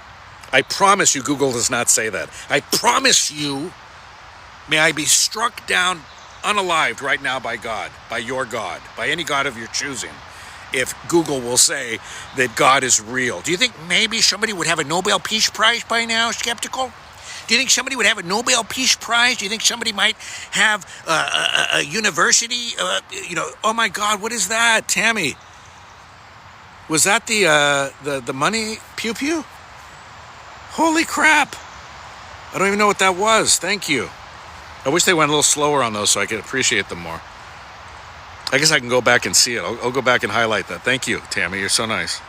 Speaker 1: I promise you Google does not say that. I promise you, may I be struck down unalived right now by God, by your God, by any God of your choosing, if Google will say that God is real? Do you think maybe somebody would have a Nobel Peace Prize by now, skeptical? Do you think somebody would have a Nobel Peace Prize? Do you think somebody might have a university? Oh my God, what is that, Tammy? Was that the money pew pew? Holy crap! I don't even know what that was. Thank you. I wish they went a little slower on those so I could appreciate them more. I guess I can go back and see it. I'll go back and highlight that. Thank you, Tammy. You're so nice.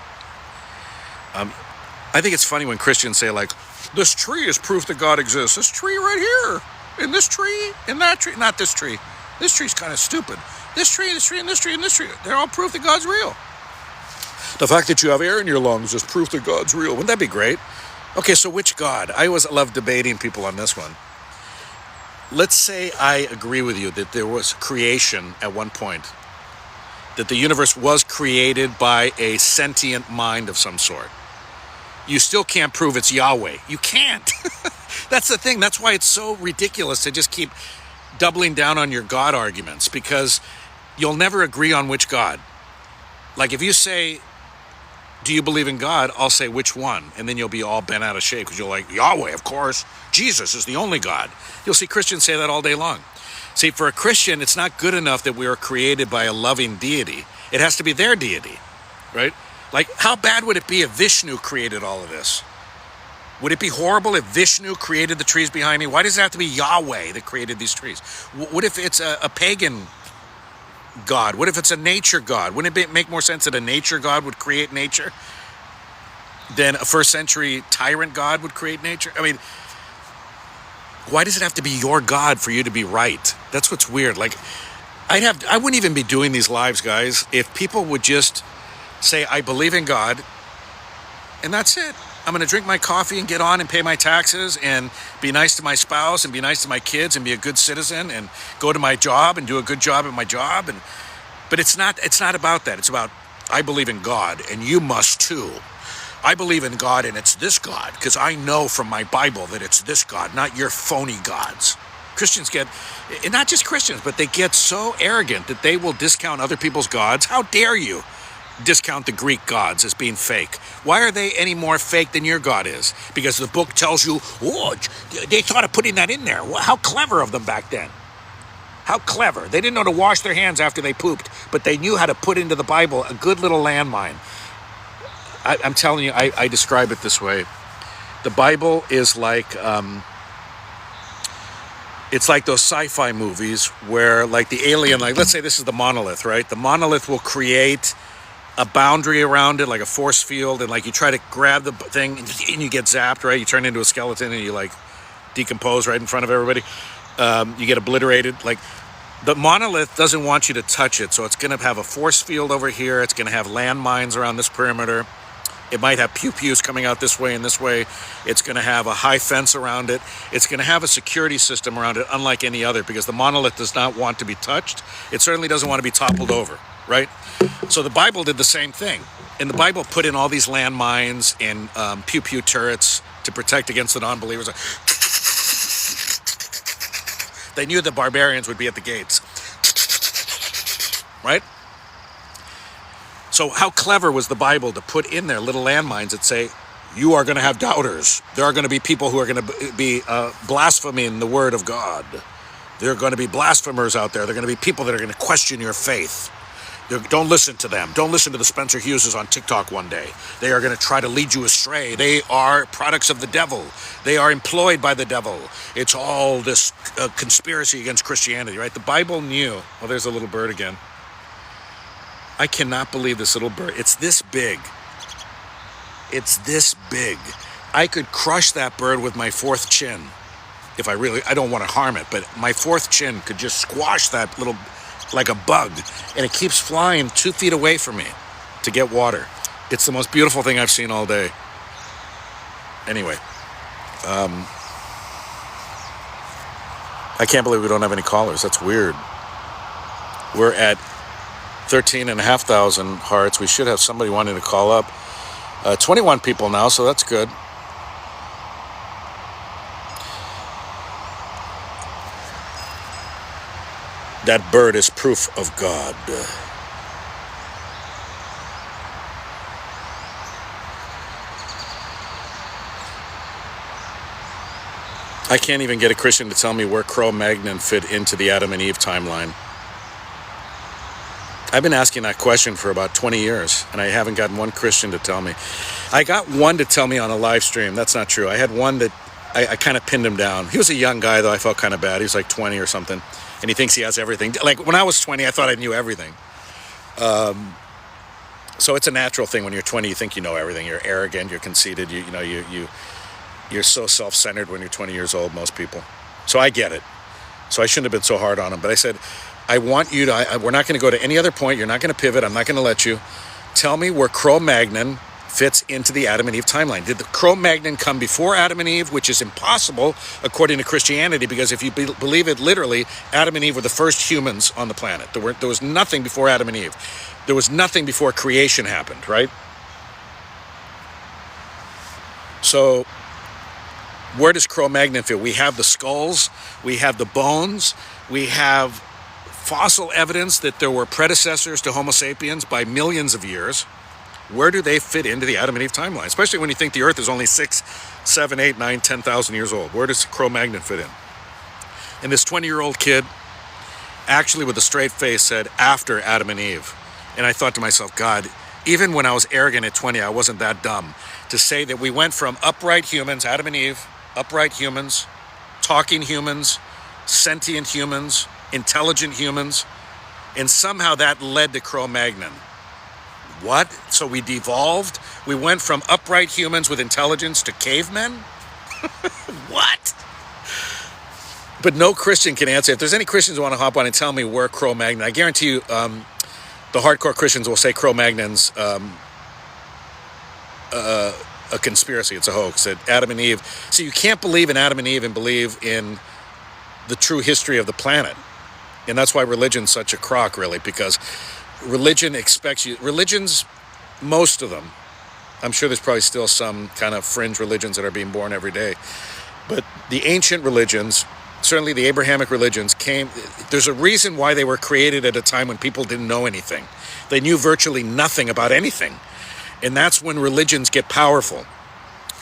Speaker 1: I think it's funny when Christians say, like, this tree is proof that God exists. This tree right here. In this tree. In that tree. Not this tree. This tree's kind of stupid. This tree, and this tree, and this tree, and this tree. They're all proof that God's real. The fact that you have air in your lungs is proof that God's real. Wouldn't that be great? Okay, so which God? I always love debating people on this one. Let's say I agree with you that there was creation at one point, that the universe was created by a sentient mind of some sort. You still can't prove it's Yahweh. You can't. That's the thing. That's why it's so ridiculous to just keep doubling down on your God arguments, because you'll never agree on which God. Like if you say, do you believe in God? I'll say, which one? And then you'll be all bent out of shape because you're like, Yahweh, of course. Jesus is the only God. You'll see Christians say that all day long. See, for a Christian, it's not good enough that we were created by a loving deity. It has to be their deity, right? Like, how bad would it be if Vishnu created all of this? Would it be horrible if Vishnu created the trees behind me? Why does it have to be Yahweh that created these trees? What if it's a pagan God? What if it's a nature God? Wouldn't it make more sense that a nature God would create nature than a first century tyrant God would create nature? I mean, why does it have to be your God for you to be right? That's what's weird. Like, I wouldn't even be doing these lives, guys, if people would just say, I believe in God, and that's it. I'm going to drink my coffee and get on and pay my taxes and be nice to my spouse and be nice to my kids and be a good citizen and go to my job and do a good job at my job. But it's not about that. It's about, I believe in God and you must too. I believe in God and it's this God because I know from my Bible that it's this God, not your phony gods. Christians get, and not just Christians, but they get so arrogant that they will discount other people's gods. How dare you discount the Greek gods as being fake? Why are they any more fake than your God is? Because the book tells you, oh, they thought of putting that in there. Well, how clever of them back then. How clever. They didn't know to wash their hands after they pooped, but they knew how to put into the Bible a good little landmine. I'm telling you, I describe it this way. The Bible is like, it's like those sci-fi movies where like the alien, like let's say this is the monolith, right? The monolith will create a boundary around it, like a force field, and like you try to grab the thing and you get zapped, right? You turn into a skeleton and you like decompose right in front of everybody. You get obliterated. Like the monolith doesn't want you to touch it, so it's going to have a force field over here. It's going to have landmines around this perimeter. It might have pew-pews coming out this way and this way. It's going to have a high fence around it. It's going to have a security system around it, unlike any other, because the monolith does not want to be touched. It certainly doesn't want to be toppled over, right? So the Bible did the same thing. And the Bible put in all these landmines and pew-pew turrets to protect against the non-believers. They knew the barbarians would be at the gates, right? So how clever was the Bible to put in there little landmines that say, you are going to have doubters. There are going to be people who are going to be blaspheming the word of God. There are going to be blasphemers out there. There are going to be people that are going to question your faith. Don't listen to them. Don't listen to the Spencer Hugheses on TikTok one day. They are going to try to lead you astray. They are products of the devil. They are employed by the devil. It's all this conspiracy against Christianity, right? The Bible knew. Well, there's a little bird again. I cannot believe this little bird. It's this big. It's this big. I could crush that bird with my fourth chin. If I don't want to harm it, but my fourth chin could just squash that little, like a bug. And it keeps flying 2 feet away from me to get water. It's the most beautiful thing I've seen all day. Anyway. I can't believe we don't have any callers. That's weird. We're at 13,500 hearts. We should have somebody wanting to call up. 21 people now, so that's good. That bird is proof of God. I can't even get a Christian to tell me where Cro-Magnon fit into the Adam and Eve timeline. I've been asking that question for about 20 years, and I haven't gotten one Christian to tell me. I got one to tell me on a live stream. That's not true. I had one that I kind of pinned him down. He was a young guy, though. I felt kind of bad. He was like 20 or something, and he thinks he has everything. Like, when I was 20, I thought I knew everything. So it's a natural thing. When you're 20, you think you know everything. You're arrogant. You're conceited. You're so self-centered when you're 20 years old, most people. So I get it. So I shouldn't have been so hard on him. But I said, I want you to, we're not going to go to any other point. You're not going to pivot. I'm not going to let you. Tell me where Cro-Magnon fits into the Adam and Eve timeline. Did the Cro-Magnon come before Adam and Eve, which is impossible according to Christianity, because if you believe it literally, Adam and Eve were the first humans on the planet. There was nothing before Adam and Eve. There was nothing before creation happened, right? So where does Cro-Magnon fit? We have the skulls, we have the bones, we have fossil evidence that there were predecessors to Homo sapiens by millions of years. Where do they fit into the Adam and Eve timeline? Especially when you think the Earth is only 6, 7, 8, 9, 10,000 years old. Where does Cro-Magnon fit in? And this 20-year-old kid, actually with a straight face, said, after Adam and Eve. And I thought to myself, God, even when I was arrogant at 20, I wasn't that dumb to say that we went from upright humans, Adam and Eve, upright humans, talking humans, sentient humans, intelligent humans, and somehow that led to Cro-Magnon. What? So we devolved? We went from upright humans with intelligence to cavemen? What? But no Christian can answer. If there's any Christians who want to hop on and tell me where Cro-Magnon, I guarantee you the hardcore Christians will say Cro-Magnon's a conspiracy. It's a hoax. That Adam and Eve. So you can't believe in Adam and Eve and believe in the true history of the planet. And that's why religion's such a crock, really, because religion expects you. Religions, most of them, I'm sure there's probably still some kind of fringe religions that are being born every day. But the ancient religions, certainly the Abrahamic religions, there's a reason why they were created at a time when people didn't know anything. They knew virtually nothing about anything. And that's when religions get powerful.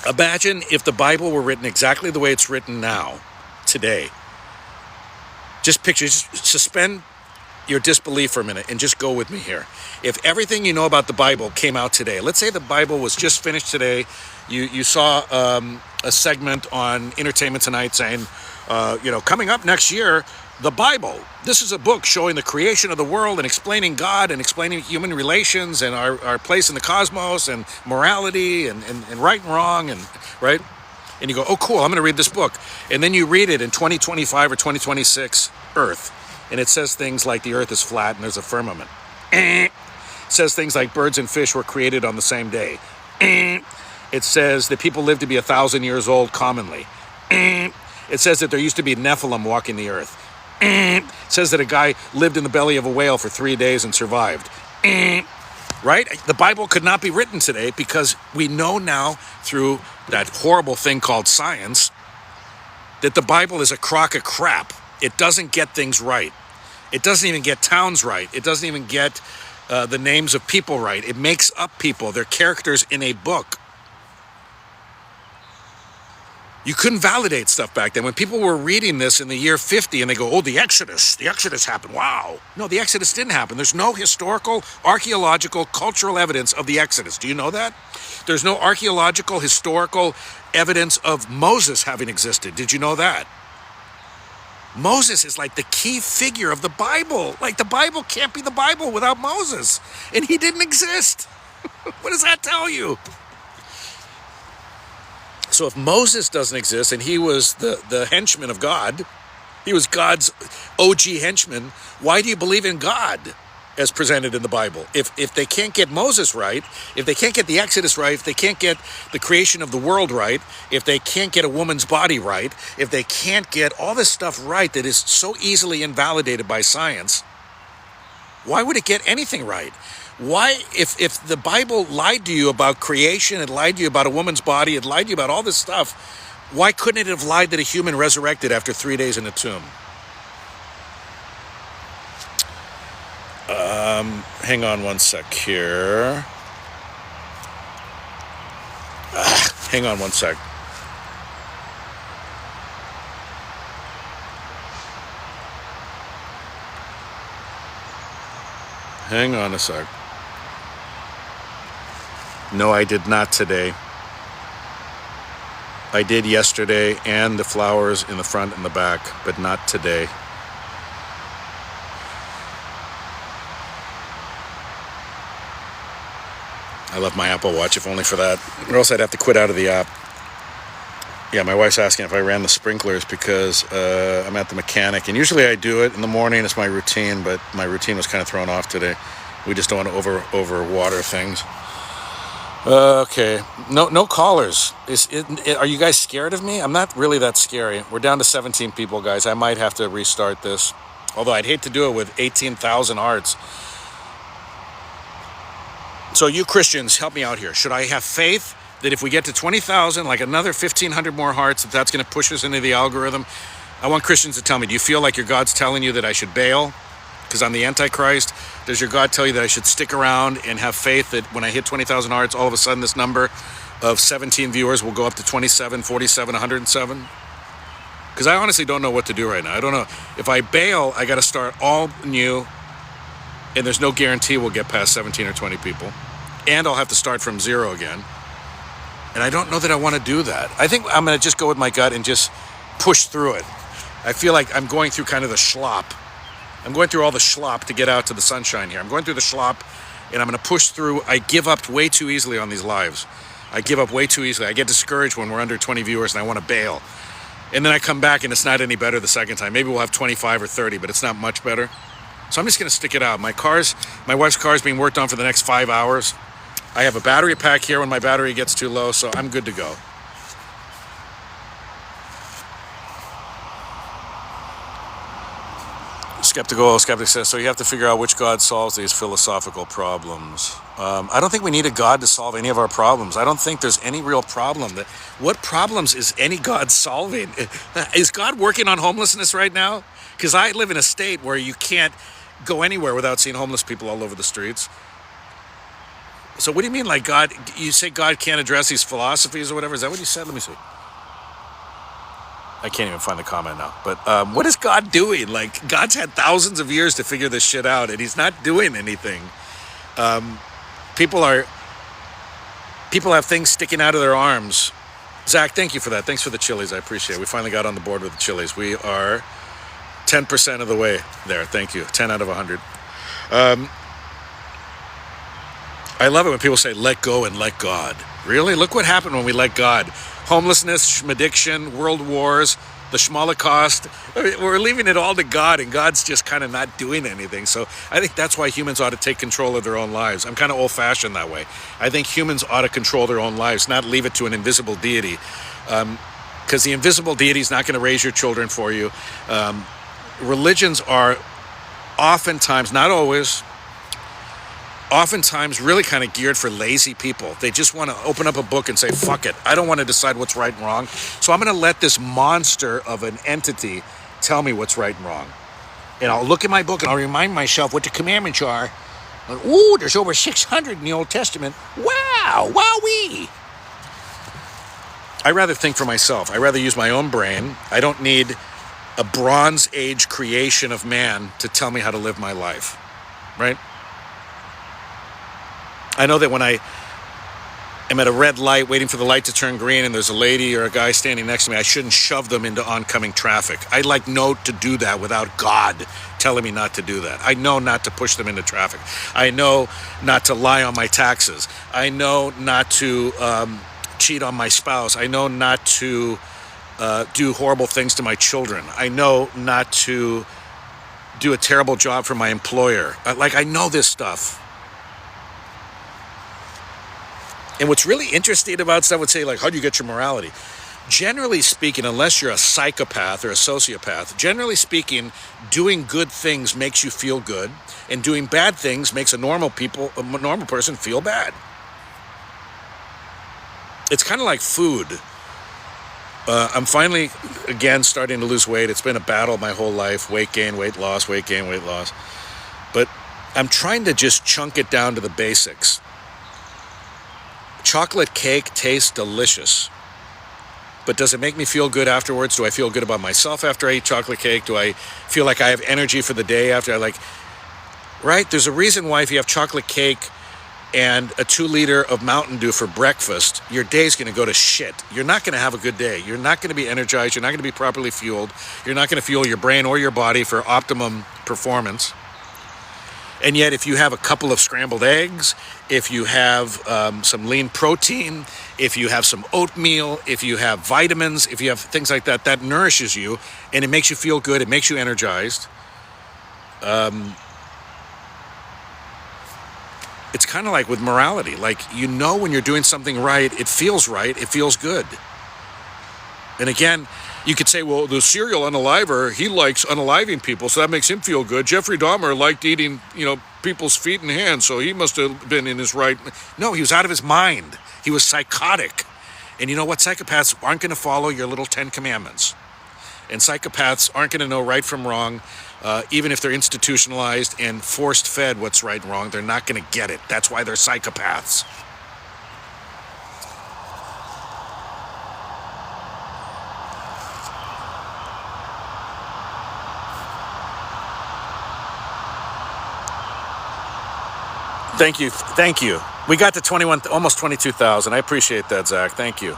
Speaker 1: Imagine if the Bible were written exactly the way it's written now, today. Just picture, just suspend your disbelief for a minute and just go with me here. If everything you know about the Bible came out today, let's say the Bible was just finished today, you saw a segment on Entertainment Tonight saying, coming up next year, the Bible. This is a book showing the creation of the world and explaining God and explaining human relations and our place in the cosmos and morality and right and wrong and right. And you go, oh, cool, I'm going to read this book. And then you read it in 2025 or 2026, Earth. And it says things like the Earth is flat and there's a firmament. It says things like birds and fish were created on the same day. It says that people live to be 1,000 years old commonly. It says that there used to be Nephilim walking the earth. It says that a guy lived in the belly of a whale for 3 days and survived. Right? The Bible could not be written today because we know now through that horrible thing called science that the Bible is a crock of crap. It doesn't get things right. It doesn't even get towns right. It doesn't even get the names of people right. It makes up people. They're characters in a book. You couldn't validate stuff back then. When people were reading this in the year 50 and they go, oh, the Exodus happened. Wow. No, the Exodus didn't happen. There's no historical, archaeological, cultural evidence of the Exodus. Do you know that? There's no archaeological, historical evidence of Moses having existed. Did you know that? Moses is like the key figure of the Bible. Like the Bible can't be the Bible without Moses. And he didn't exist. What does that tell you? So if Moses doesn't exist and he was the henchman of God, he was God's OG henchman, why do you believe in God as presented in the Bible? If they can't get Moses right, if they can't get the Exodus right, if they can't get the creation of the world right, if they can't get a woman's body right, if they can't get all this stuff right that is so easily invalidated by science, why would it get anything right? Why, if the Bible lied to you about creation, it lied to you about a woman's body, it lied to you about all this stuff, why couldn't it have lied that a human resurrected after 3 days in a tomb? Hang on one sec here. Hang on one sec. Hang on a sec. No, I did not today. I did yesterday and the flowers in the front and the back, but not today. I love my Apple Watch, if only for that. Or else I'd have to quit out of the app. Yeah, my wife's asking if I ran the sprinklers because I'm at the mechanic. And usually I do it in the morning. It's my routine, but my routine was kind of thrown off today. We just don't want to over water things. Okay. No callers. Are you guys scared of me? I'm not really that scary. We're down to 17 people, guys. I might have to restart this. Although I'd hate to do it with 18,000 hearts. So you Christians, help me out here. Should I have faith that if we get to 20,000, like another 1,500 more hearts, that's going to push us into the algorithm? I want Christians to tell me, do you feel like your God's telling you that I should bail because I'm the Antichrist? Does your God tell you that I should stick around and have faith that when I hit 20,000 hearts, all of a sudden this number of 17 viewers will go up to 27, 47, 107? Because I honestly don't know what to do right now. I don't know. If I bail, I got to start all new, and there's no guarantee we'll get past 17 or 20 people. And I'll have to start from zero again. And I don't know that I want to do that. I think I'm going to just go with my gut and just push through it. I feel like I'm going through kind of the schlop. I'm going through all the schlop to get out to the sunshine here. I'm going through the schlop, and I'm going to push through. I give up way too easily on these lives. I give up way too easily. I get discouraged when we're under 20 viewers, and I want to bail. And then I come back, and it's not any better the second time. Maybe we'll have 25 or 30, but it's not much better. So I'm just going to stick it out. My wife's car is being worked on for the next 5 hours. I have a battery pack here when my battery gets too low, so I'm good to go. Skeptic says, so you have to figure out which God solves these philosophical problems. I don't think we need a God to solve any of our problems. I don't think there's any real problem. What problems is any God solving? Is God working on homelessness right now? Because I live in a state where you can't go anywhere without seeing homeless people all over the streets. So what do you mean, like God, you say God can't address these philosophies or whatever? Is that what you said? Let me see. I can't even find the comment now. But what is God doing? Like, God's had thousands of years to figure this shit out, and he's not doing anything. People have things sticking out of their arms. Zach, thank you for that. Thanks for the chilies. I appreciate it. We finally got on the board with the chilies. We are 10% of the way there. Thank you. 10 out of 100. I love it when people say, let go and let God. Really? Look what happened when we let God. Homelessness, addiction, world wars, the Schmolocaust. We're leaving it all to God, and God's just kind of not doing anything. So I think that's why humans ought to take control of their own lives. I'm kind of old-fashioned that way. I think humans ought to control their own lives, not leave it to an invisible deity. Because the invisible deity is not going to raise your children for you. Religions are oftentimes, not always, oftentimes really kind of geared for lazy people. They just want to open up a book and say, fuck it. I don't want to decide what's right and wrong. So I'm going to let this monster of an entity tell me what's right and wrong. And I'll look at my book and I'll remind myself what the commandments are. Ooh, there's over 600 in the Old Testament. Wow, wowee. I rather think for myself. I rather use my own brain. I don't need a Bronze Age creation of man to tell me how to live my life. Right? I know that when I am at a red light waiting for the light to turn green and there's a lady or a guy standing next to me, I shouldn't shove them into oncoming traffic. I know to do that without God telling me not to do that. I know not to push them into traffic. I know not to lie on my taxes. I know not to cheat on my spouse. I know not to do horrible things to my children. I know not to do a terrible job for my employer. I know this stuff. And what's really interesting about stuff would say, like, how do you get your morality? Generally speaking, unless you're a psychopath or a sociopath, generally speaking, doing good things makes you feel good, and doing bad things makes a normal person feel bad. It's kind of like food. I'm finally, again, starting to lose weight. It's been a battle my whole life. Weight gain, weight loss, weight gain, weight loss. But I'm trying to just chunk it down to the basics. Chocolate cake tastes delicious, but does it make me feel good afterwards? Do I feel good about myself after I eat chocolate cake? Do I feel like I have energy for the day after right? There's a reason why if you have chocolate cake and a 2-liter of Mountain Dew for breakfast, your day's going to go to shit. You're not going to have a good day. You're not going to be energized. You're not going to be properly fueled. You're not going to fuel your brain or your body for optimum performance. And yet, if you have a couple of scrambled eggs, if you have some lean protein, if you have some oatmeal, if you have vitamins, if you have things like that, that nourishes you and it makes you feel good. It makes you energized. It's kind of like with morality. Like, when you're doing something right, it feels right, it feels good. And again, you could say, well, the serial unaliver, he likes unaliving people, so that makes him feel good. Jeffrey Dahmer liked eating, people's feet and hands, so he must have been in his right. No, he was out of his mind. He was psychotic. And you know what? Psychopaths aren't going to follow your little 10 commandments. And psychopaths aren't going to know right from wrong. Even if they're institutionalized and force-fed what's right and wrong, they're not going to get it. That's why they're psychopaths. Thank you. We got to 21, almost 22,000. I appreciate that, Zach. Thank you.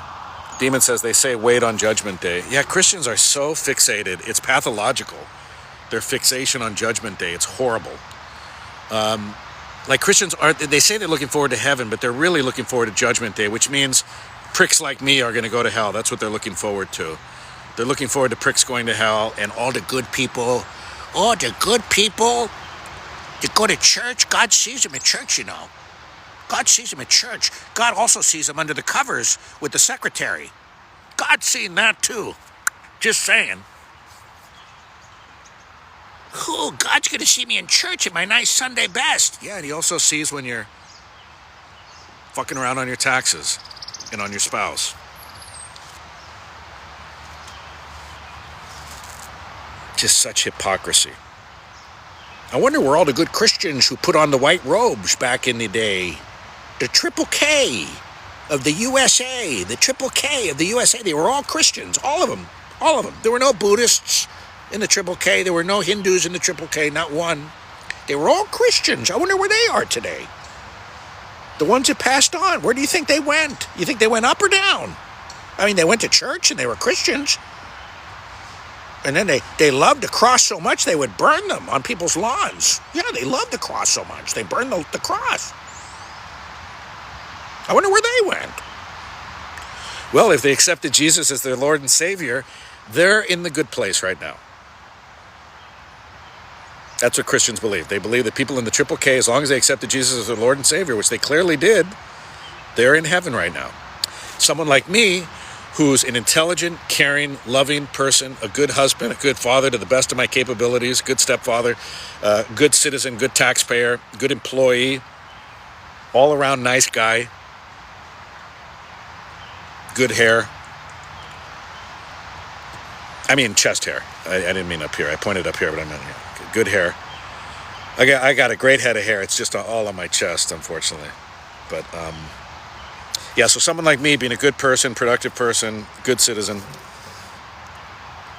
Speaker 1: Demon says they say wait on Judgment Day. Yeah, Christians are so fixated. It's pathological. Their fixation on Judgment Day. It's horrible. Christians they say they're looking forward to heaven, but they're really looking forward to Judgment Day, which means pricks like me are going to go to hell. That's what they're looking forward to. They're looking forward to pricks going to hell and all the good people. Oh, the good people that go to church. God sees them at church, God sees them at church. God also sees them under the covers with the secretary. God's seen that too. Just saying. Oh, God's going to see me in church in my nice Sunday best. Yeah, and he also sees when you're fucking around on your taxes and on your spouse. Just such hypocrisy. I wonder where all the good Christians who put on the white robes back in the day, the Triple K of the USA, the Triple K of the USA, they were all Christians, all of them. There were no Buddhists in the Triple K. There were no Hindus in the Triple K, not one. They were all Christians. I wonder where they are today. The ones that passed on, where do you think they went? You think they went up or down? I mean, they went to church and they were Christians. And then they loved the cross so much they would burn them on people's lawns. Yeah, they loved the cross so much. They burned the cross. I wonder where they went. Well, if they accepted Jesus as their Lord and Savior, they're in the good place right now. That's what Christians believe. They believe that people in the Triple K, as long as they accepted Jesus as their Lord and Savior, which they clearly did, they're in heaven right now. Someone like me, who's an intelligent, caring, loving person, a good husband, a good father to the best of my capabilities, good stepfather, good citizen, good taxpayer, good employee, all-around nice guy, good hair. I mean chest hair. I didn't mean up here. I pointed up here, but I meant here. Good hair. I got a great head of hair. It's just all on my chest, unfortunately. But, yeah, so someone like me, being a good person, productive person, good citizen,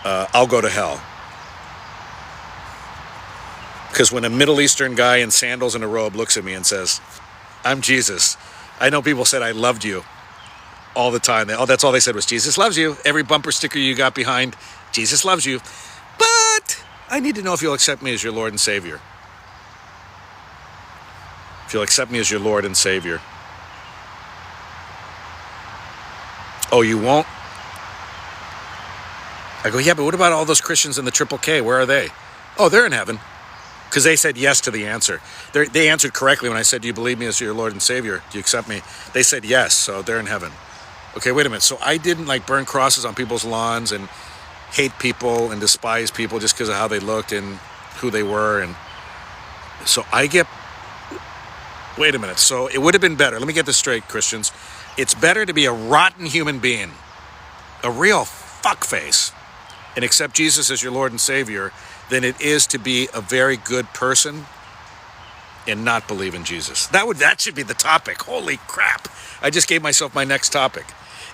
Speaker 1: I'll go to hell. Because when a Middle Eastern guy in sandals and a robe looks at me and says, I'm Jesus. I know people said I loved you all the time. That's all they said was, Jesus loves you. Every bumper sticker you got behind, Jesus loves you. But I need to know if you'll accept me as your Lord and Savior. If you'll accept me as your Lord and Savior. Oh, you won't? I go, yeah, but what about all those Christians in the Triple K? Where are they? Oh, they're in heaven. Because they said yes to the answer. They answered correctly when I said, do you believe me as your Lord and Savior? Do you accept me? They said yes, so they're in heaven. Okay, wait a minute. So I didn't burn crosses on people's lawns and hate people and despise people just because of how they looked and who they were. And so wait a minute. So it would have been better. Let me get this straight, Christians. It's better to be a rotten human being, a real fuckface, and accept Jesus as your Lord and Savior than it is to be a very good person and not believe in Jesus? That should be the topic. Holy crap. I just gave myself my next topic.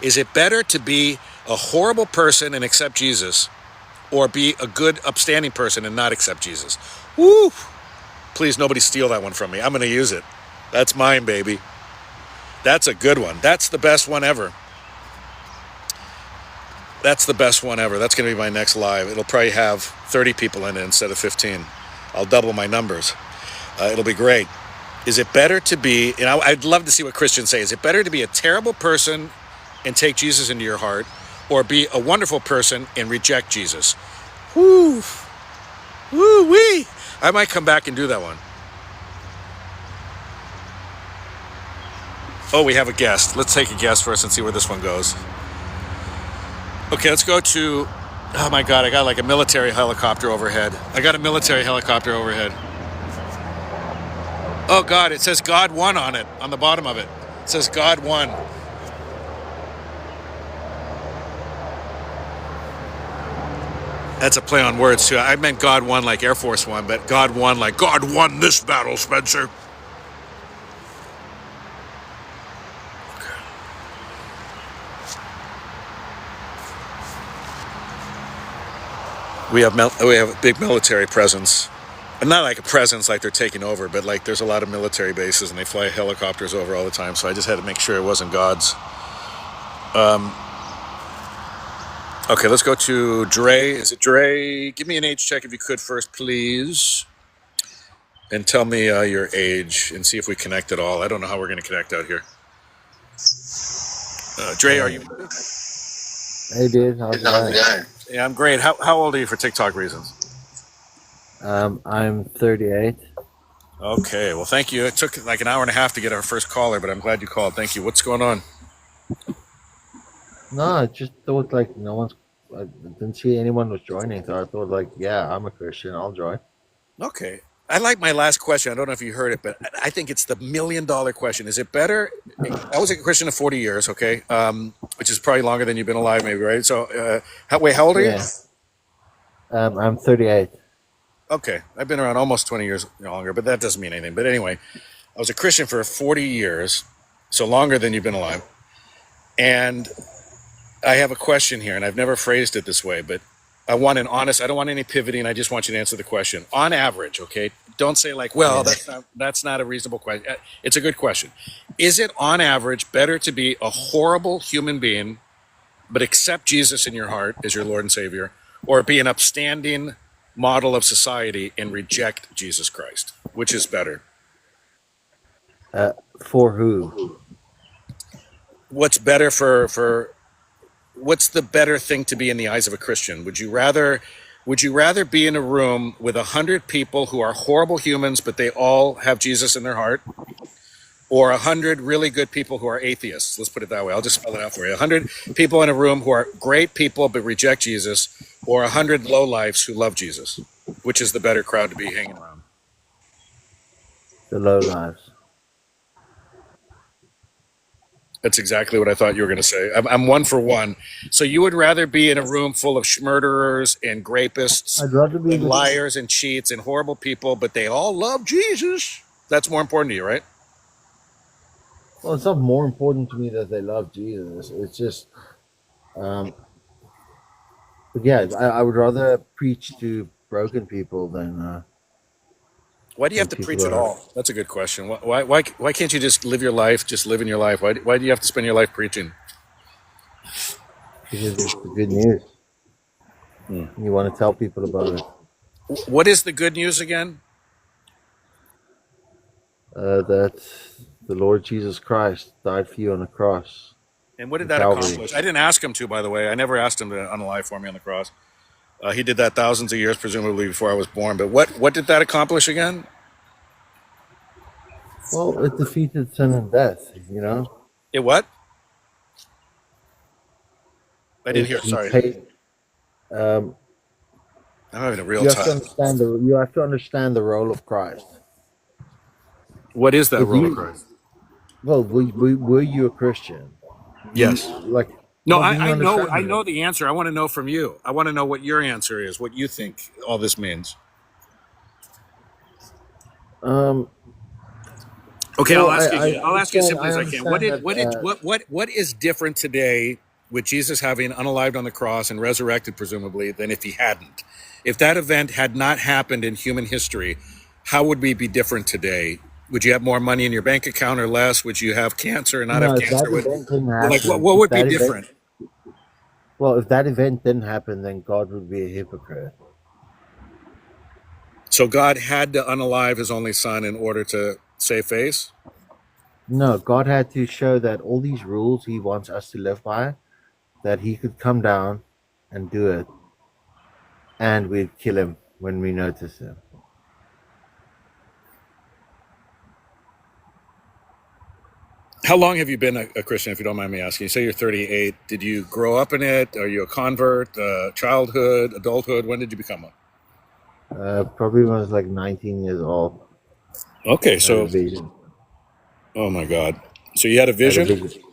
Speaker 1: Is it better to be a horrible person and accept Jesus, or be a good, upstanding person and not accept Jesus? Woo! Please, nobody steal that one from me. I'm going to use it. That's mine, baby. That's a good one. That's the best one ever. That's the best one ever. That's going to be my next live. It'll probably have 30 people in it instead of 15. I'll double my numbers. It'll be great. Is it better to be, and I'd love to see what Christians say, is it better to be a terrible person and take Jesus into your heart, or be a wonderful person and reject Jesus? Woo! Woo-wee! I might come back and do that one. Oh, we have a guest. Let's take a guest first and see where this one goes. Okay, let's go to, oh my God, I got like a military helicopter overhead. Oh God, it says God won on it, on the bottom of it. It says God won. That's a play on words too. I meant God won like Air Force One, but God won like God won this battle, Spencer. We have a big military presence. And not like a presence like they're taking over, but like there's a lot of military bases and they fly helicopters over all the time. So I just had to make sure it wasn't God's. Okay, let's go to Dre. Is it Dre? Give me an age check if you could first, please. And tell me your age and see if we connect at all. I don't know how we're going to connect out here. Dre, are you?
Speaker 2: Hey, dude. How's it going?
Speaker 1: Yeah, I'm great. How old are you for TikTok reasons?
Speaker 2: I'm 38.
Speaker 1: Okay, well, thank you. It took like an hour and a half to get our first caller, but I'm glad you called. Thank you. What's going on?
Speaker 2: No, I just thought like no one's. I didn't see anyone was joining, so I thought like, yeah, I'm a Christian. I'll join.
Speaker 1: Okay. I like my last question. I don't know if you heard it, but I think it's the $1 million question. Is it better? I was a Christian for 40 years, okay, which is probably longer than you've been alive, maybe, right? So, how old are you?
Speaker 2: Yeah. I'm 38.
Speaker 1: Okay, I've been around almost 20 years longer, but that doesn't mean anything. But anyway, I was a Christian for 40 years, so longer than you've been alive. And I have a question here, and I've never phrased it this way, but I want an honest, I don't want any pivoting. I just want you to answer the question. On average, okay? Don't say like, well, that's not a reasonable question. It's a good question. Is it on average better to be a horrible human being, but accept Jesus in your heart as your Lord and Savior, or be an upstanding model of society and reject Jesus Christ? Which is better?
Speaker 2: For who?
Speaker 1: What's better for what's the better thing to be in the eyes of a Christian? Would you rather be in a room with 100 people who are horrible humans, but they all have Jesus in their heart, or 100 really good people who are atheists? Let's put it that way. I'll just spell it out for you. 100 people in a room who are great people but reject Jesus, or 100 lowlifes who love Jesus. Which is the better crowd to be hanging around?
Speaker 2: The low lives.
Speaker 1: That's exactly what I thought you were going to say. I'm one for one. So you would rather be in a room full of murderers and rapists
Speaker 2: I'd rather be
Speaker 1: and liars and cheats and horrible people, but they all love Jesus? That's more important to you, right?
Speaker 2: Well, it's not more important to me that they love Jesus. It's just, but yeah, I would rather preach to broken people than.
Speaker 1: Why do you have to preach at all? That's a good question. Why can't you just live your life, just live in your life? Why do you have to spend your life preaching?
Speaker 2: Because it's the good news. You want to tell people about it.
Speaker 1: What is the good news again?
Speaker 2: That the Lord Jesus Christ died for you on the cross.
Speaker 1: And what did that accomplish? I didn't ask him to, by the way. I never asked him to unalive for me on the cross. He did that thousands of years, presumably, before I was born. But what did that accomplish again?
Speaker 2: Well, it defeated sin and death, you know?
Speaker 1: It what? I didn't hear. Sorry. I'm having a real time.
Speaker 2: You have to understand the role of Christ.
Speaker 1: What is that role of Christ?
Speaker 2: Well, were you a Christian?
Speaker 1: Yes.
Speaker 2: No,
Speaker 1: I know the answer. I want to know from you. I want to know what your answer is, what you think all this means. Okay,
Speaker 2: Well,
Speaker 1: I'll ask you as simply
Speaker 2: I
Speaker 1: as I can.
Speaker 2: understand that.
Speaker 1: What is different today with Jesus having unalived on the cross and resurrected, presumably, than if he hadn't? If that event had not happened in human history, how would we be different today? Would you have more money in your bank account or less? Would you have cancer or not have
Speaker 2: No, if
Speaker 1: cancer?
Speaker 2: that event didn't
Speaker 1: Like
Speaker 2: happen,
Speaker 1: what
Speaker 2: if
Speaker 1: would be
Speaker 2: that event,
Speaker 1: different?
Speaker 2: well, if that event didn't happen, then God would be a hypocrite.
Speaker 1: So God had to unalive his only son in order to save face?
Speaker 2: No, God had to show that all these rules He wants us to live by, that He could come down and do it, and we'd kill Him when we notice Him.
Speaker 1: How long have you been a Christian, if you don't mind me asking? You say you're 38. Did you grow up in it? Are you a convert? Childhood, adulthood? When did you become one?
Speaker 2: Probably when I was like 19 years old.
Speaker 1: Okay,
Speaker 2: I had a
Speaker 1: so,
Speaker 2: vision.
Speaker 1: oh my God. So you had a
Speaker 2: I had a
Speaker 1: vision?
Speaker 2: vision.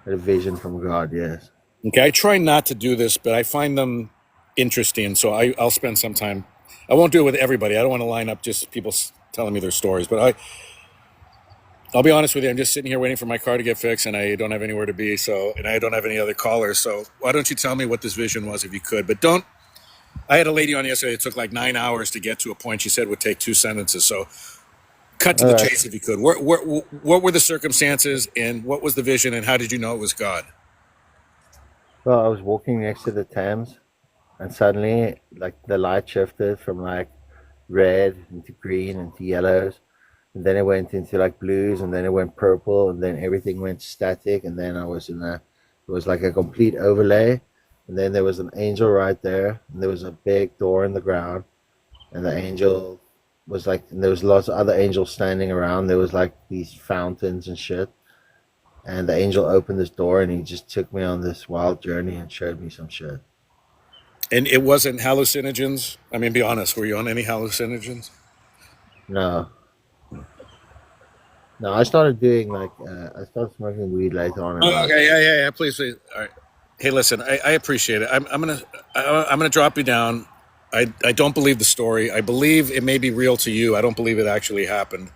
Speaker 2: I had a vision from God. Yes.
Speaker 1: Okay, I try not to do this, but I find them interesting. So I'll spend some time. I won't do it with everybody. I don't want to line up just people telling me their stories. But I'll be honest with you. I'm just sitting here waiting for my car to get fixed, and I don't have anywhere to be. So, and I don't have any other callers. So why don't you tell me what this vision was, if you could? But don't. I had a lady on yesterday. It took like 9 hours to get to a point. She said would take 2 sentences. So cut to
Speaker 2: All
Speaker 1: the
Speaker 2: right.
Speaker 1: chase, if you could. What were the circumstances, and what was the vision, and how did you know it was God?
Speaker 2: Well, I was walking next to the Thames, and suddenly, like the light shifted from like red into green into yellows, and then it went into like blues, and then it went purple, and then everything went static, and then I was in a, it was like a complete overlay, and then there was an angel right there, and there was a big door in the ground, and the angel was like, and there was lots of other angels standing around. There was like these fountains and shit, and the angel opened this door, and he just took me on this wild journey and showed me some shit.
Speaker 1: And it wasn't hallucinogens. I mean, be honest. Were you on any hallucinogens?
Speaker 2: No, no, I started doing like I started smoking weed later on in
Speaker 1: Oh,
Speaker 2: life.
Speaker 1: okay, yeah. Please, please. All right. Hey, listen. I appreciate it. I'm gonna drop you down. I don't believe the story. I believe it may be real to you. I don't believe it actually happened.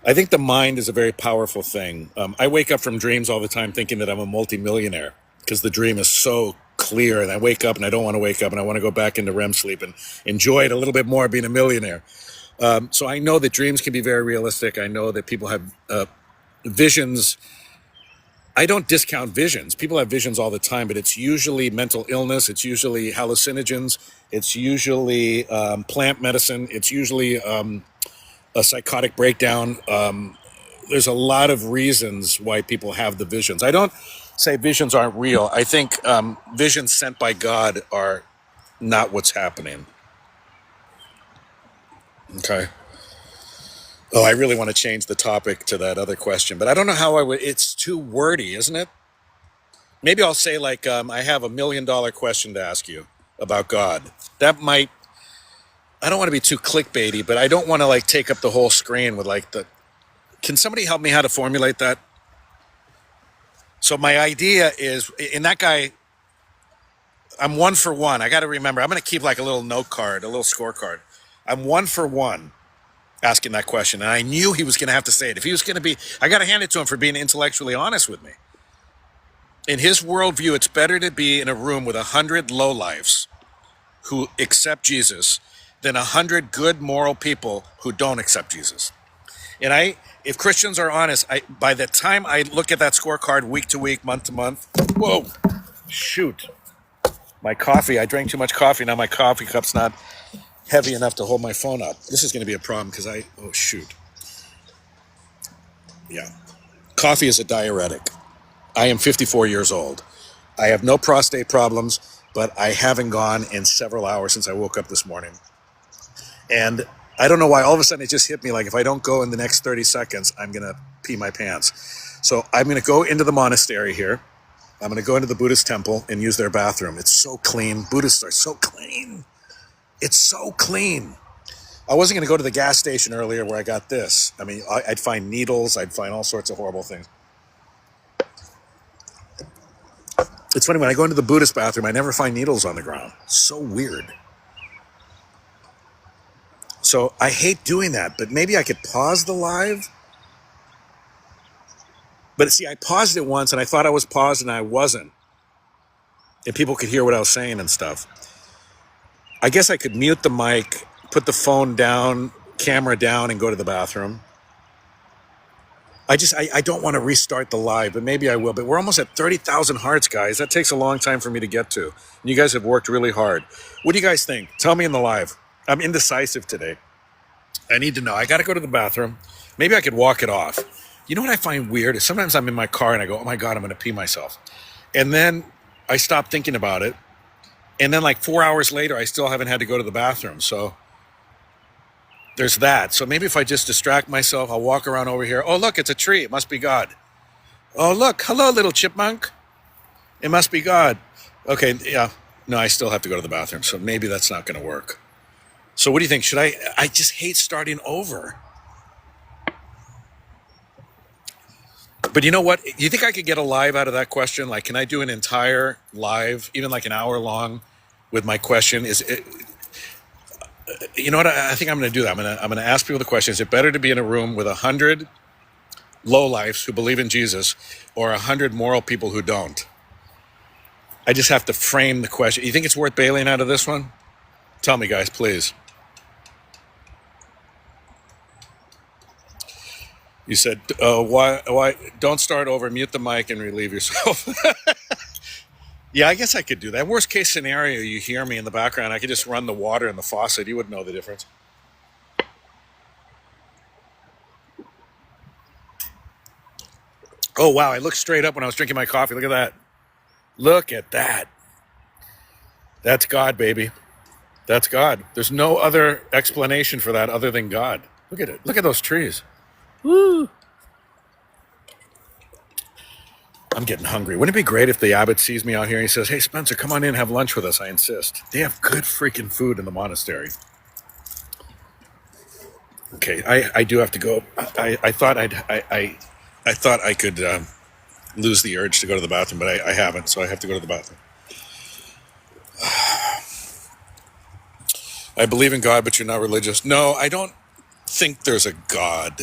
Speaker 1: I think the mind is a very powerful thing. I wake up from dreams all the time thinking that I'm a multimillionaire because the dream is so clear, and I wake up and I don't want to wake up, and I want to go back into REM sleep and enjoy it a little bit more being a millionaire. So I know that dreams can be very realistic. I know that people have visions. I don't discount visions. People have visions all the time, but it's usually mental illness. It's usually hallucinogens. It's usually plant medicine. It's usually a psychotic breakdown. There's a lot of reasons why people have the visions. I don't say visions aren't real. I think visions sent by God are not what's happening. Okay. Oh, I really want to change the topic to that other question, but I don't know how I would. It's too wordy, isn't it? Maybe I'll say like, I have $1 million question to ask you about God. That might. I don't want to be too clickbaity, but I don't want to like take up the whole screen with like the. Can somebody help me how to formulate that? So my idea is, in that guy, I'm 1 for 1. I got to remember. I'm going to keep like a little note card, a little scorecard. I'm 1 for 1 asking that question, and I knew he was going to have to say it. If he was going to be, I got to hand it to him for being intellectually honest with me. In his worldview, it's better to be in a room with 100 lowlifes who accept Jesus than 100 good moral people who don't accept Jesus. And if Christians are honest, by the time I look at that scorecard week to week, month to month, whoa, shoot, my coffee. I drank too much coffee. Now my coffee cup's not heavy enough to hold my phone up. This is going to be a problem because oh shoot, yeah, coffee is a diuretic. I am 54 years old. I have no prostate problems, but I haven't gone in several hours since I woke up this morning. And I don't know why all of a sudden it just hit me like if I don't go in the next 30 seconds, I'm going to pee my pants. So I'm going to go into the monastery here. I'm going to go into the Buddhist temple and use their bathroom. It's so clean. Buddhists are so clean. It's so clean. I wasn't going to go to the gas station earlier where I got this. I mean, I'd find needles. I'd find all sorts of horrible things. It's funny, when I go into the Buddhist bathroom, I never find needles on the ground. So weird. So I hate doing that, but maybe I could pause the live But see, I paused it once and I thought I was paused and I wasn't. And people could hear what I was saying and stuff. I guess I could mute the mic, put the phone down, camera down, and go to the bathroom. I don't want to restart the live, but maybe I will. But we're almost at 30,000 hearts, guys. That takes a long time for me to get to. And you guys have worked really hard. What do you guys think? Tell me in the live. I'm indecisive today. I need to know. I got to go to the bathroom. Maybe I could walk it off. You know what I find weird is sometimes I'm in my car and I go, oh my God, I'm going to pee myself. And then I stop thinking about it. And then like 4 hours later, I still haven't had to go to the bathroom. So there's that. So maybe if I just distract myself, I'll walk around over here. Oh, look, it's a tree. It must be God. Oh, look. Hello, little chipmunk. It must be God. Okay, yeah. No, I still have to go to the bathroom. So maybe that's not going to work. So what do you think? Should I just hate starting over. But you know what? You think I could get a live out of that question? Like, can I do an entire live, even like an hour long with my question? Is it, you know what? I think I'm going to do that. I'm going to ask people the question: is it better to be in a room with 100 lowlifes who believe in Jesus, or 100 moral people who don't? I just have to frame the question. You think it's worth bailing out of this one? Tell me, guys, please. You said, why? Don't start over. Mute the mic and relieve yourself. Yeah, I guess I could do that. Worst case scenario, you hear me in the background. I could just run the water in the faucet. You wouldn't know the difference. Oh, wow. I looked straight up when I was drinking my coffee. Look at that. Look at that. That's God, baby. That's God. There's no other explanation for that other than God. Look at it. Look at those trees. Woo. I'm getting hungry. Wouldn't it be great if the abbot sees me out here and he says, hey, Spencer, come on in, have lunch with us. I insist. They have good freaking food in the monastery. Okay, I do have to go. I thought I thought I could lose the urge to go to the bathroom, but I haven't, so I have to go to the bathroom. I believe in God, but you're not religious. No, I don't think there's a God.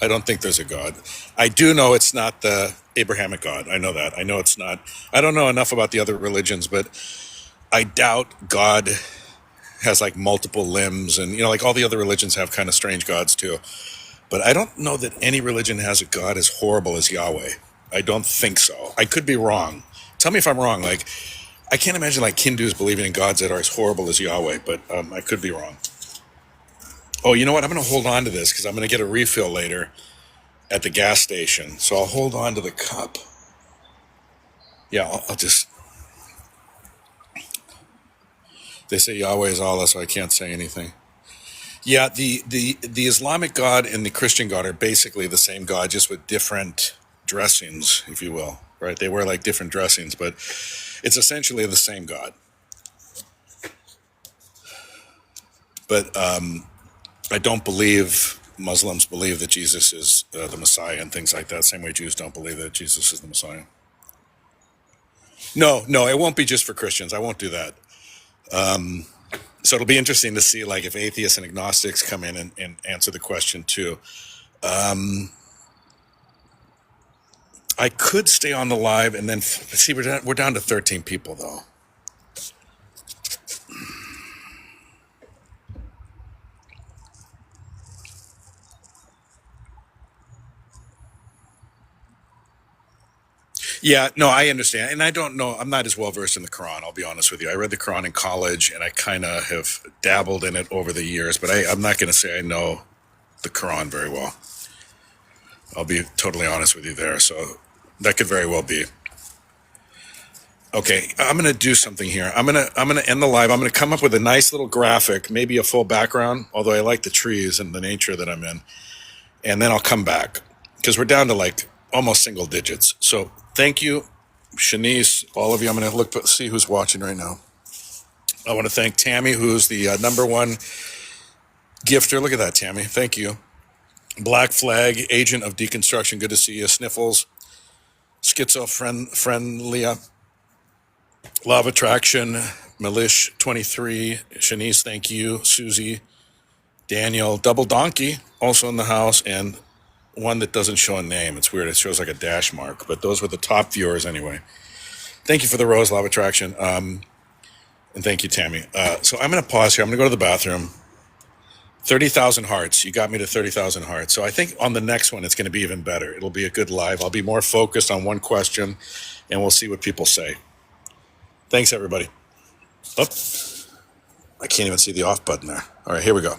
Speaker 1: I don't think there's a God. I do know it's not the Abrahamic God. I know that. I know it's not. I don't know enough about the other religions, but I doubt God has like multiple limbs, and like all the other religions have kind of strange gods too. But I don't know that any religion has a God as horrible as Yahweh. I don't think so. I could be wrong. Tell me if I'm wrong. Like, I can't imagine like Hindus believing in gods that are as horrible as Yahweh, but I could be wrong. Oh, you know what? I'm going to hold on to this because I'm going to get a refill later at the gas station. So I'll hold on to the cup. Yeah, I'll just... They say Yahweh is Allah, so I can't say anything. Yeah, the Islamic God and the Christian God are basically the same God, just with different dressings, if you will, right? They wear like different dressings, but it's essentially the same God. But I don't believe Muslims believe that Jesus is the Messiah and things like that. Same way Jews don't believe that Jesus is the Messiah. No, it won't be just for Christians. I won't do that. So it'll be interesting to see like if atheists and agnostics come in and answer the question too. I could stay on the live and then see we're down to 13 people though. Yeah, no, I understand. And I don't know, I'm not as well versed in the Quran, I'll be honest with you. I read the Quran in college and I kind of have dabbled in it over the years, but I'm not going to say I know the Quran very well. I'll be totally honest with you there. So that could very well be. Okay, I'm going to do something here. I'm going to end the live. I'm going to come up with a nice little graphic, maybe a full background, although I like the trees and the nature that I'm in. And then I'll come back because we're down to like almost single digits. So thank you, Shanice, all of you. I'm going to see who's watching right now. I want to thank Tammy, who's the number one gifter. Look at that, Tammy. Thank you. Black Flag, Agent of Deconstruction. Good to see you. Sniffles, Schizo friend Leah, Love Attraction, Milish 23, Shanice, thank you. Susie, Daniel, Double Donkey, also in the house, and one that doesn't show a name. It's weird. It shows like a dash mark, but those were the top viewers anyway. Thank you for the Rose Love Attraction. And thank you, Tammy. So I'm going to pause here. I'm going to go to the bathroom. 30,000 hearts. You got me to 30,000 hearts. So I think on the next one, it's going to be even better. It'll be a good live. I'll be more focused on one question, and we'll see what people say. Thanks, everybody. Oh, I can't even see the off button there. All right, here we go.